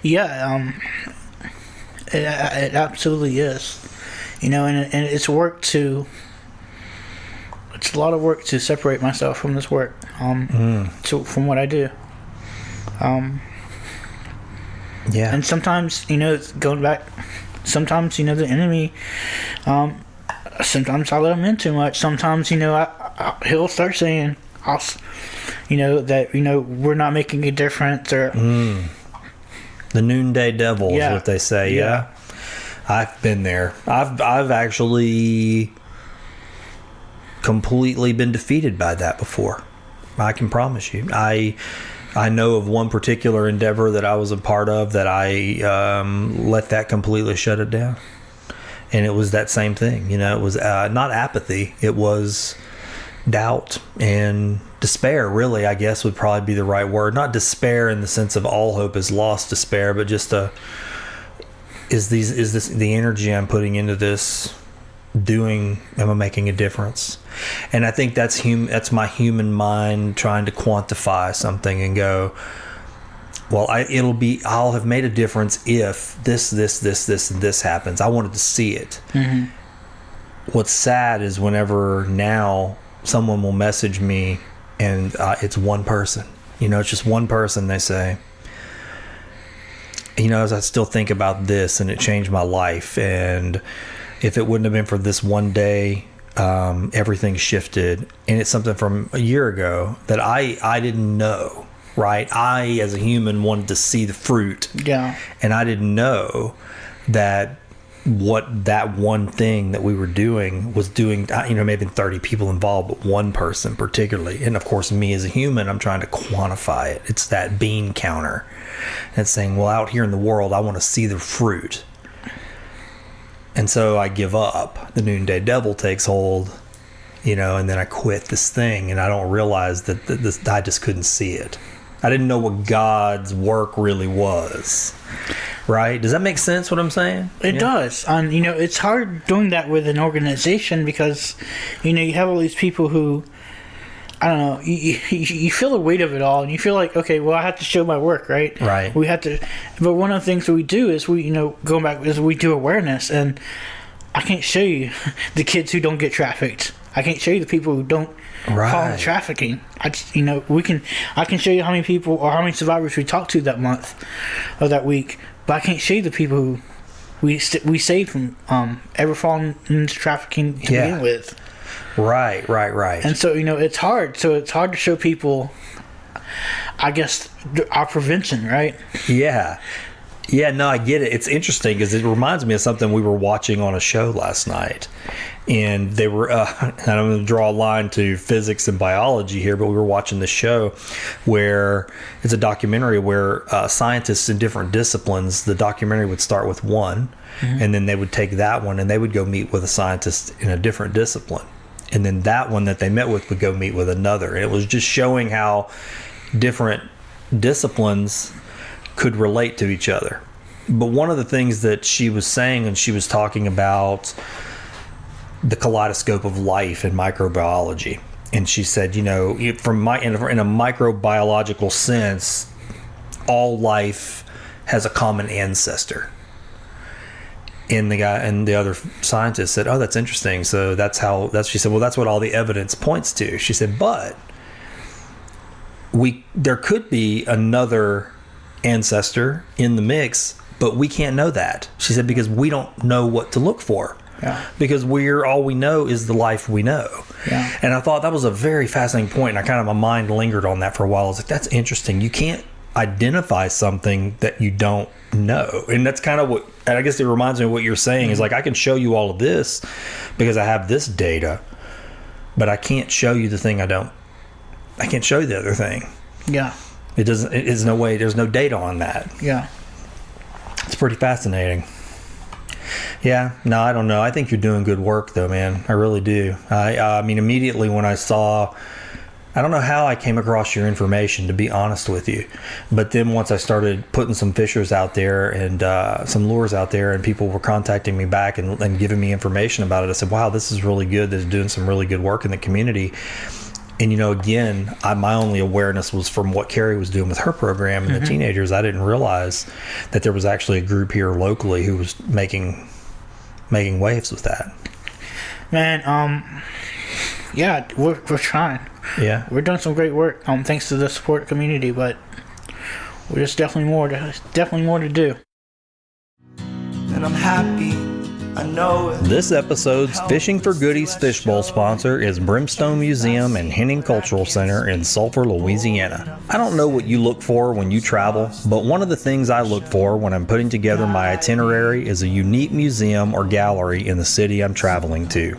Yeah, it absolutely is. And it's it's a lot of work to separate myself from this work, from what I do. Yeah. And sometimes, going back, sometimes, the enemy, sometimes I let him in too much. Sometimes, he'll start saying, that, we're not making a difference, or... The noonday devil is what they say. Yeah. I've been there. I've actually completely been defeated by that before. I can promise you. I know of one particular endeavor that I was a part of that I let that completely shut it down. And it was that same thing. It was not apathy. It was doubt and despair, really, I guess would probably be the right word. Not despair in the sense of all hope is lost despair, but just is this the energy I'm putting into this am I making a difference? And I think that's my human mind trying to quantify something and go, well, I'll have made a difference if this and this happens. I wanted to see it. Mm-hmm. What's sad is whenever now someone will message me and it's one person, it's just one person. They say, as I still think about this and it changed my life, and if it wouldn't have been for this one day, everything shifted. And it's something from a year ago that I didn't know, right? I, as a human, wanted to see the fruit. Yeah. And I didn't know that what that one thing that we were doing was doing, maybe 30 people involved, but one person particularly. And of course, me as a human, I'm trying to quantify it. It's that bean counter. And it's saying, well, out here in the world, I want to see the fruit. And so I give up. The noonday devil takes hold, and then I quit this thing, and I don't realize that I just couldn't see it. I didn't know what God's work really was. Right? Does that make sense what I'm saying? It does. It's hard doing that with an organization because, you have all these people who, I don't know, you feel the weight of it all, and you feel like, okay, well, I have to show my work, right? Right. We have to, but one of the things that we do is going back, is we do awareness, and I can't show you the kids who don't get trafficked. I can't show you the people who don't fall into trafficking. I can show you how many people or how many survivors we talked to that month or that week, but I can't show you the people who we saved from ever falling into trafficking to begin with. Right. And so, it's hard. So it's hard to show people, I guess, our prevention, right? Yeah. Yeah, no, I get it. It's interesting because it reminds me of something we were watching on a show last night. And they were, and I'm going to draw a line to physics and biology here, but we were watching the show where it's a documentary where scientists in different disciplines, the documentary would start with one, and then they would take that one and they would go meet with a scientist in a different discipline. And then that one that they met with would go meet with another. And it was just showing how different disciplines could relate to each other. But one of the things that she was saying, and she was talking about the kaleidoscope of life in microbiology, and she said, in a microbiological sense, all life has a common ancestor. And the other scientist said, "Oh, that's interesting." So she said, "Well, that's what all the evidence points to." She said, "But there could be another ancestor in the mix, but we can't know that." She said, "Because we don't know what to look for." Yeah. Because all we know is the life we know. Yeah. And I thought that was a very fascinating point, and my mind lingered on that for a while. I was like, that's interesting. You can't identify something that you don't know. And that's kind of what, and I guess it reminds me of what you're saying, is like, I can show you all of this because I have this data, but I can't show you the thing I can't show you the other thing. Yeah. There's no way, there's no data on that. Yeah. It's pretty fascinating. Yeah, no, I don't know. I think you're doing good work, though, man. I really do. I mean, immediately when I saw, I don't know how I came across your information, to be honest with you. But then once I started putting some fishers out there and some lures out there, and people were contacting me back and giving me information about it, I said, wow, this is really good. This is doing some really good work in the community. And, again, my only awareness was from what Carrie was doing with her program and the teenagers. I didn't realize that there was actually a group here locally who was making waves with that. Man, yeah, we're trying. Yeah. We're doing some great work, thanks to the support community, but there's definitely more to do. And I'm happy. I know it. This episode's Fishing for Goodies Fishbowl sponsor is Brimstone Museum and Henning Cultural Center in Sulphur, Louisiana. I don't know what you look for when you travel, but one of the things I look for when I'm putting together my itinerary is a unique museum or gallery in the city I'm traveling to.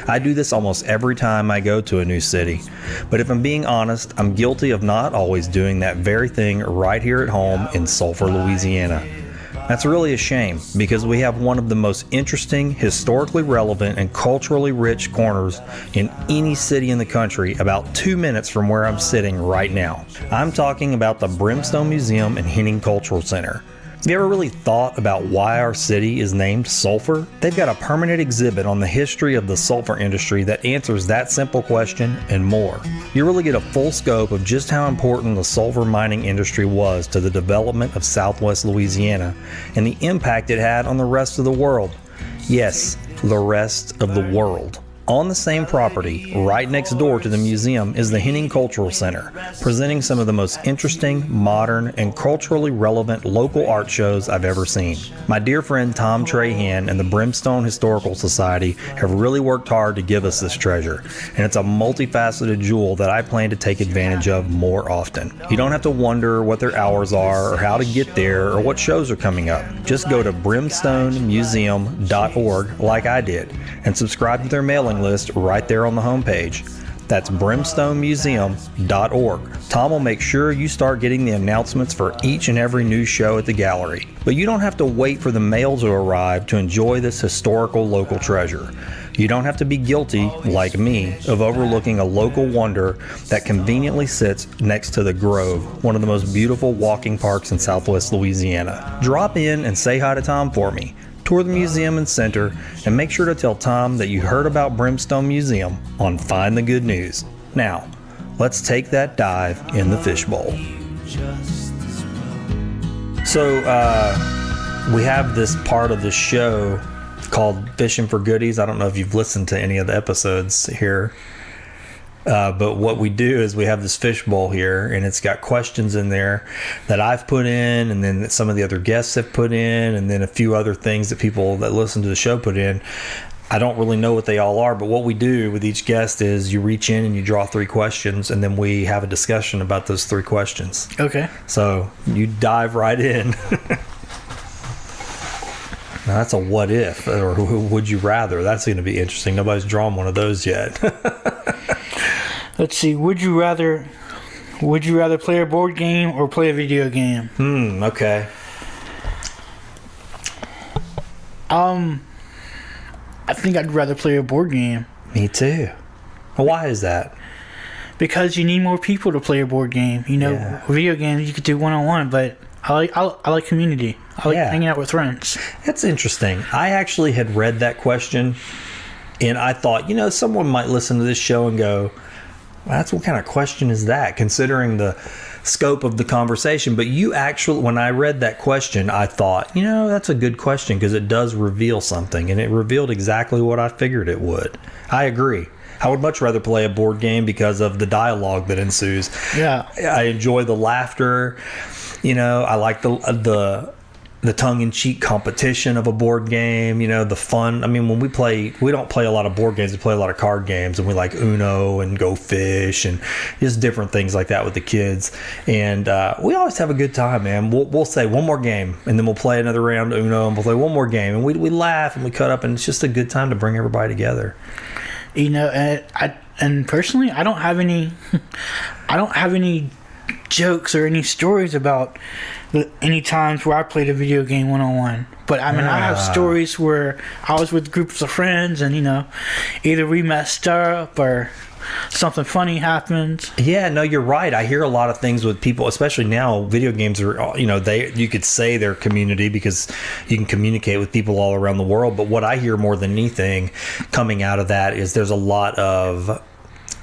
I do this almost every time I go to a new city, but if I'm being honest, I'm guilty of not always doing that very thing right here at home in Sulphur, Louisiana. That's really a shame, because we have one of the most interesting, historically relevant, and culturally rich corners in any city in the country about 2 minutes from where I'm sitting right now. I'm talking about the Brimstone Museum and Henning Cultural Center. Have you ever really thought about why our city is named Sulphur? They've got a permanent exhibit on the history of the sulfur industry that answers that simple question and more. You really get a full scope of just how important the sulfur mining industry was to the development of Southwest Louisiana and the impact it had on the rest of the world. Yes, the rest of the world. On the same property, right next door to the museum, is the Henning Cultural Center, presenting some of the most interesting, modern, and culturally relevant local art shows I've ever seen. My dear friend Tom Trahan and the Brimstone Historical Society have really worked hard to give us this treasure, and it's a multifaceted jewel that I plan to take advantage of more often. You don't have to wonder what their hours are, or how to get there, or what shows are coming up. Just go to brimstonemuseum.org like I did, and subscribe to their mailing list right there on the homepage. That's brimstonemuseum.org. Tom will make sure you start getting the announcements for each and every new show at the gallery. But you don't have to wait for the mail to arrive to enjoy this historical local treasure. You don't have to be guilty, like me, of overlooking a local wonder that conveniently sits next to the Grove, one of the most beautiful walking parks in Southwest Louisiana. Drop in and say hi to Tom for me. Tour the museum and center, and make sure to tell Tom that you heard about Brimstone Museum on Find the Good News. Now, let's take that dive in the fishbowl. So, we have this part of the show called Fishing for Goodies. I don't know if you've listened to any of the episodes here. But what we do is we have this fishbowl here, and it's got questions in there that I've put in, and then that some of the other guests have put in, and then a few other things that people that listen to the show put in. I don't really know what they all are, but what we do with each guest is you reach in and you draw 3 questions, and then we have a discussion about those 3 questions. Okay. So you dive right in. Now that's a what if, or would you rather? That's going to be interesting. Nobody's drawn one of those yet. Let's see. Would you rather play a board game or play a video game? Okay. I think I'd rather play a board game. Me too. Why is that? Because you need more people to play a board game. You know, Yeah. video games you could do one-on-one, but I like community. I like hanging out with friends. That's interesting. I actually had read that question, and I thought, someone might listen to this show and go, that's what kind of question is that, considering the scope of the conversation. But you actually, when I read that question, I thought, that's a good question because it does reveal something, and it revealed exactly what I figured it would. I agree. I would much rather play a board game because of the dialogue that ensues. Yeah. I enjoy the laughter. I like the tongue-in-cheek competition of a board game, the fun. I mean, when we don't play a lot of board games, we play a lot of card games, and we like Uno and Go Fish and just different things like that with the kids. And we always have a good time, man. We'll say one more game, and then we'll play another round of Uno, and we'll play one more game, and we laugh and we cut up, and it's just a good time to bring everybody together. And personally, I don't have any jokes or any stories about any times where I played a video game one-on-one. But I mean, I have stories where I was with groups of friends and, either we messed up or something funny happened. Yeah, no, you're right. I hear a lot of things with people, especially now. Video games are, you could say they're community because you can communicate with people all around the world. But what I hear more than anything coming out of that is there's a lot of,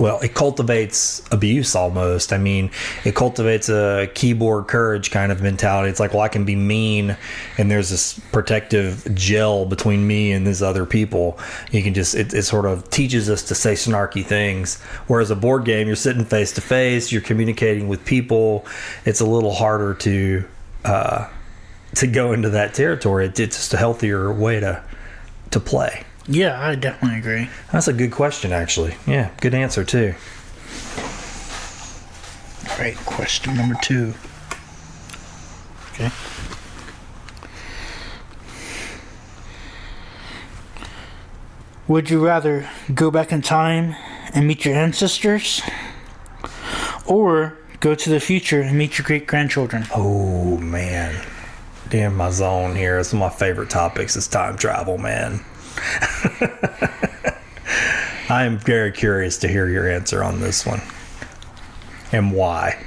it cultivates abuse almost. I mean, it cultivates a keyboard courage kind of mentality. It's like, I can be mean, and there's this protective gel between me and these other people. You can just, it sort of teaches us to say snarky things. Whereas a board game, you're sitting face to face, you're communicating with people. It's a little harder to go into that territory. It's just a healthier way to play. Yeah, I definitely agree. That's a good question, actually. Yeah, good answer, too. All right, question number 2. Okay. Would you rather go back in time and meet your ancestors, or go to the future and meet your great-grandchildren? Oh, man. Damn, my zone here. It's one of my favorite topics is time travel, man. I am very curious to hear your answer on this one and why.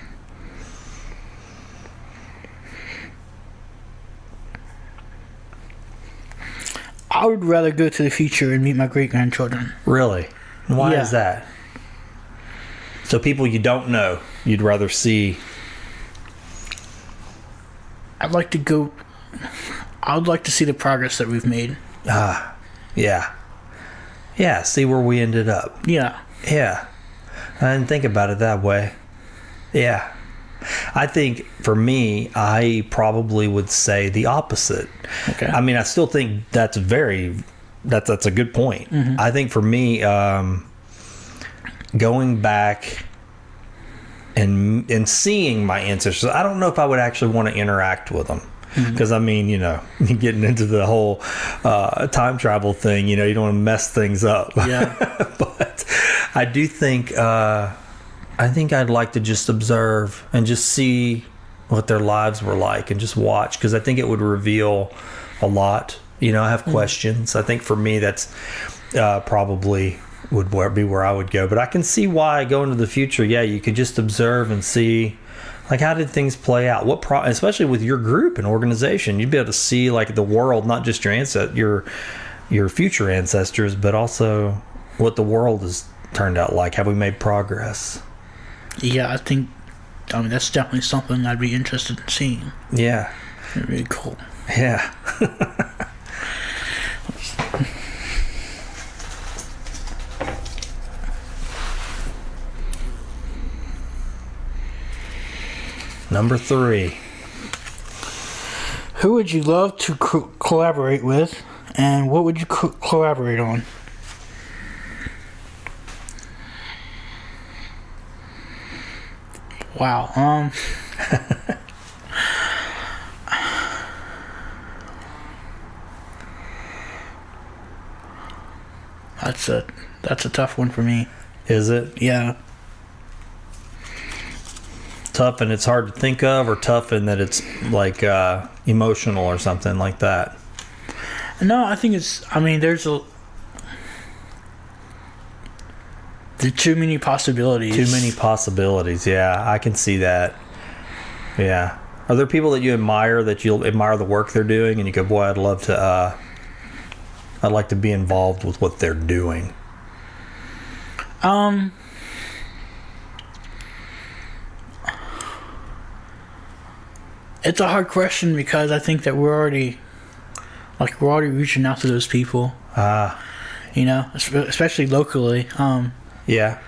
I would rather go to the future and meet my great-grandchildren. Really? Why Yeah. is that? So people you don't know, you'd rather see. I would like to see the progress that we've made. Yeah. Yeah, see where we ended up. Yeah. Yeah. I didn't think about it that way. Yeah. I think for me, I probably would say the opposite. Okay. I mean, I still think that's a good point. Mm-hmm. I think for me, going back and seeing my ancestors, I don't know if I would actually want to interact with them. Because, I mean, getting into the whole time travel thing, you don't want to mess things up. Yeah. But I do think I'd like to just observe and just see what their lives were like and just watch, because I think it would reveal a lot. I have questions. I think for me that's probably would be where I would go. But I can see why going into the future, you could just observe and see, like, how did things play out? Especially with your group and organization, you'd be able to see like the world, not just your future ancestors, but also what the world has turned out like. Have we made progress? Yeah, I mean, that's definitely something I'd be interested in seeing. Yeah. Really cool. Yeah. Number 3. Who would you love to collaborate with, and what would you collaborate on? Wow. That's a tough one for me. Is it? Yeah. Tough and it's hard to think of, or tough in that it's like emotional or something like that? No, I think there's too many possibilities. Too many possibilities, yeah. I can see that. Yeah. Are there people that you admire, that you'll admire the work they're doing, and you go, boy, I'd like to be involved with what they're doing? It's a hard question, because I think that we're already reaching out to those people. Especially locally. Yeah.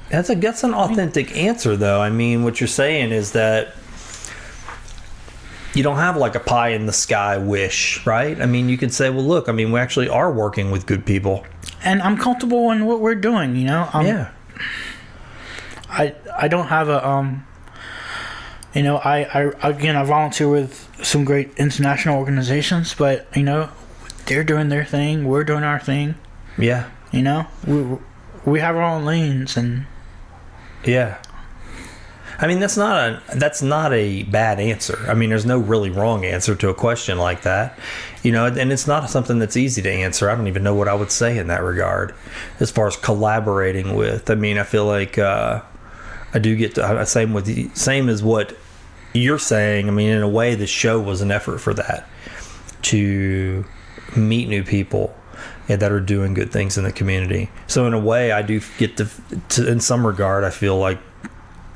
That's an authentic answer, though. I mean, what you're saying is that you don't have like a pie in the sky wish, right? I mean, you could say, well, look, we actually are working with good people. And I'm comfortable in what we're doing, Yeah. I don't have a, I volunteer with some great international organizations, but, they're doing their thing, we're doing our thing. Yeah. We have our own lanes, and yeah. That's not a bad answer. There's no really wrong answer to a question like that. And it's not something that's easy to answer. I don't even know what I would say in that regard as far as collaborating with. I feel like I do get to, same as what you're saying. In a way, the show was an effort for that, to meet new people that are doing good things in the community. So in a way, I do get to in some regard, I feel like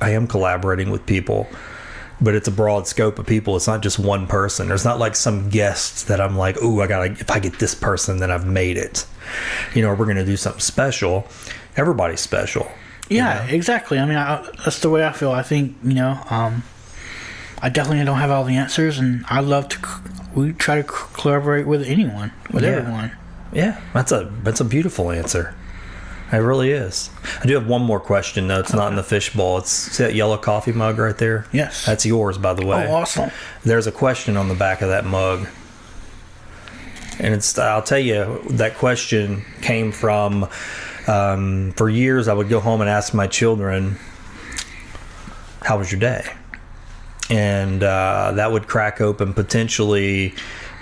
I am collaborating with people, but it's a broad scope of people. It's not just one person. There's not like some guests that I'm like, ooh, if I get this person, then I've made it. We're going to do something special. Everybody's special. Yeah, exactly. That's the way I feel. I think, I definitely don't have all the answers, and we try to collaborate with anyone, with everyone. Yeah, that's a beautiful answer. It really is. I do have one more question, though. It's not in the fishbowl. See that yellow coffee mug right there? Yes. That's yours, by the way. Oh, awesome. There's a question on the back of that mug. And I'll tell you, that question came from, for years, I would go home and ask my children, how was your day? And that would crack open potentially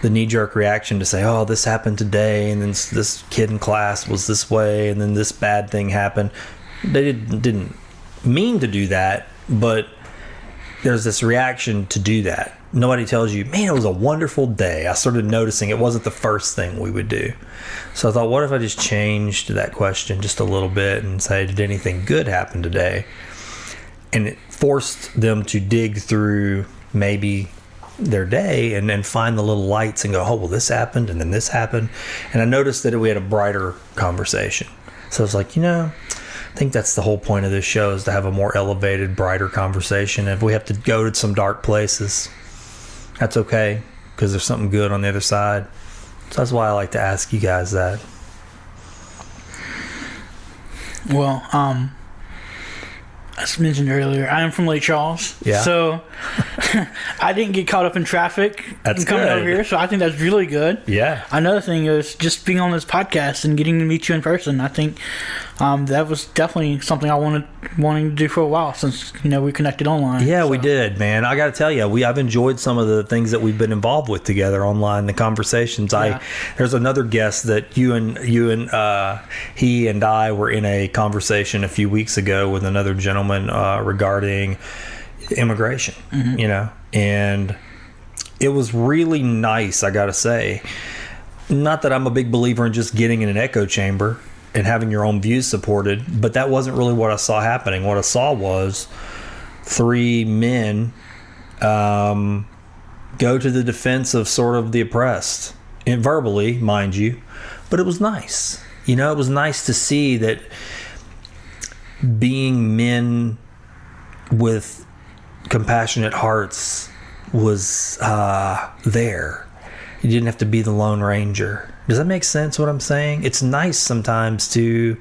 the knee-jerk reaction to say, oh, this happened today, and then this kid in class was this way, and then this bad thing happened. They didn't mean to do that, but there's this reaction to do that. Nobody tells you, man, it was a wonderful day. I started noticing it wasn't the first thing we would do. So I thought, what if I just changed that question just a little bit and say, did anything good happen today? And it forced them to dig through maybe their day and then find the little lights and go, oh, well, this happened and then this happened. And I noticed that we had a brighter conversation. So I was like, I think that's the whole point of this show, is to have a more elevated, brighter conversation. If we have to go to some dark places, that's okay, because there's something good on the other side. So that's why I like to ask you guys that. Well, as mentioned earlier, I am from Lake Charles. Yeah. So I didn't get caught up in traffic That's coming good. over here. So I think that's really good. Yeah. Another thing is just being on this podcast and getting to meet you in person. I think that was definitely something I wanting to do for a while since, we connected online. Yeah, we did, man. I got to tell you, I've enjoyed some of the things that we've been involved with together online, the conversations. Yeah. There's another guest that you and he and I were in a conversation a few weeks ago with another gentleman regarding immigration, and it was really nice, I got to say. Not that I'm a big believer in just getting in an echo chamber and having your own views supported, but that wasn't really what I saw happening. What I saw was 3 men go to the defense of sort of the oppressed, and verbally, mind you, but it was nice. It was nice to see that being men with compassionate hearts was there. You didn't have to be the Lone Ranger. Does that make sense what I'm saying? It's nice sometimes to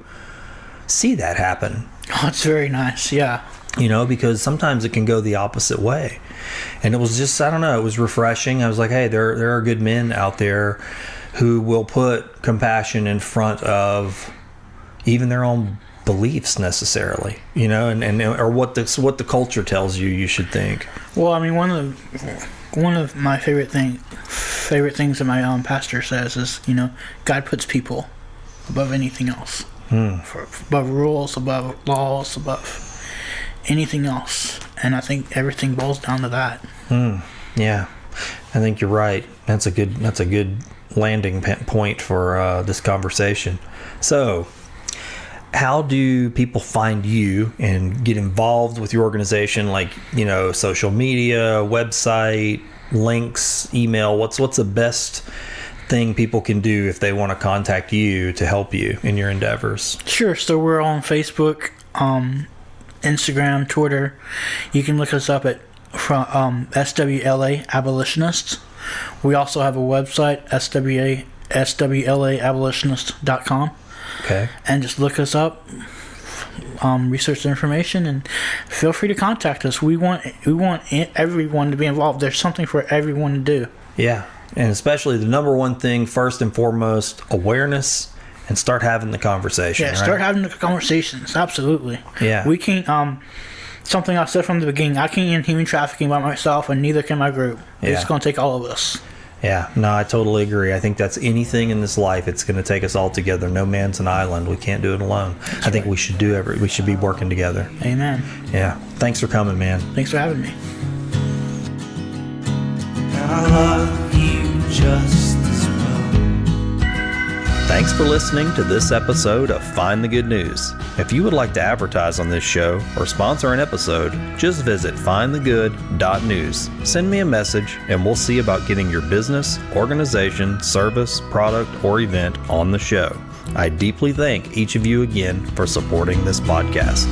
see that happen. Oh, it's very nice, yeah. Because sometimes it can go the opposite way. And it was just, I don't know, it was refreshing. I was like, hey, there are good men out there who will put compassion in front of even their own beliefs necessarily, or what the culture tells you should think. Well, I mean, one of my favorite things that my pastor says is, God puts people above anything else, above rules, above laws, above anything else, and I think everything boils down to that. Yeah, I think you're right. That's a good landing point for this conversation. So, how do people find you and get involved with your organization? Like, social media, website, links, email. What's the best thing people can do if they want to contact you to help you in your endeavors? Sure. So we're on Facebook, Instagram, Twitter. You can look us up at SWLA Abolitionists. We also have a website, SWLAAbolitionists.com. Okay. And just look us up, research the information, and feel free to contact us. We want everyone to be involved. There's something for everyone to do. Yeah, and especially the number one thing, first and foremost, awareness, and start having the conversation. Yeah, right? Start having the conversations. Absolutely. Yeah. We can't. Something I said from the beginning. I can't end human trafficking by myself, and neither can my group. Yeah. It's going to take all of us. Yeah, no, I totally agree. I think that's anything in this life. It's going to take us all together. No man's an island. We can't do it alone. I think we should we should be working together. Amen. Yeah. Thanks for coming, man. Thanks for having me. And I love you just as well. Thanks for listening to this episode of Find the Good News. If you would like to advertise on this show or sponsor an episode, just visit findthegood.news. Send me a message and we'll see about getting your business, organization, service, product, or event on the show. I deeply thank each of you again for supporting this podcast.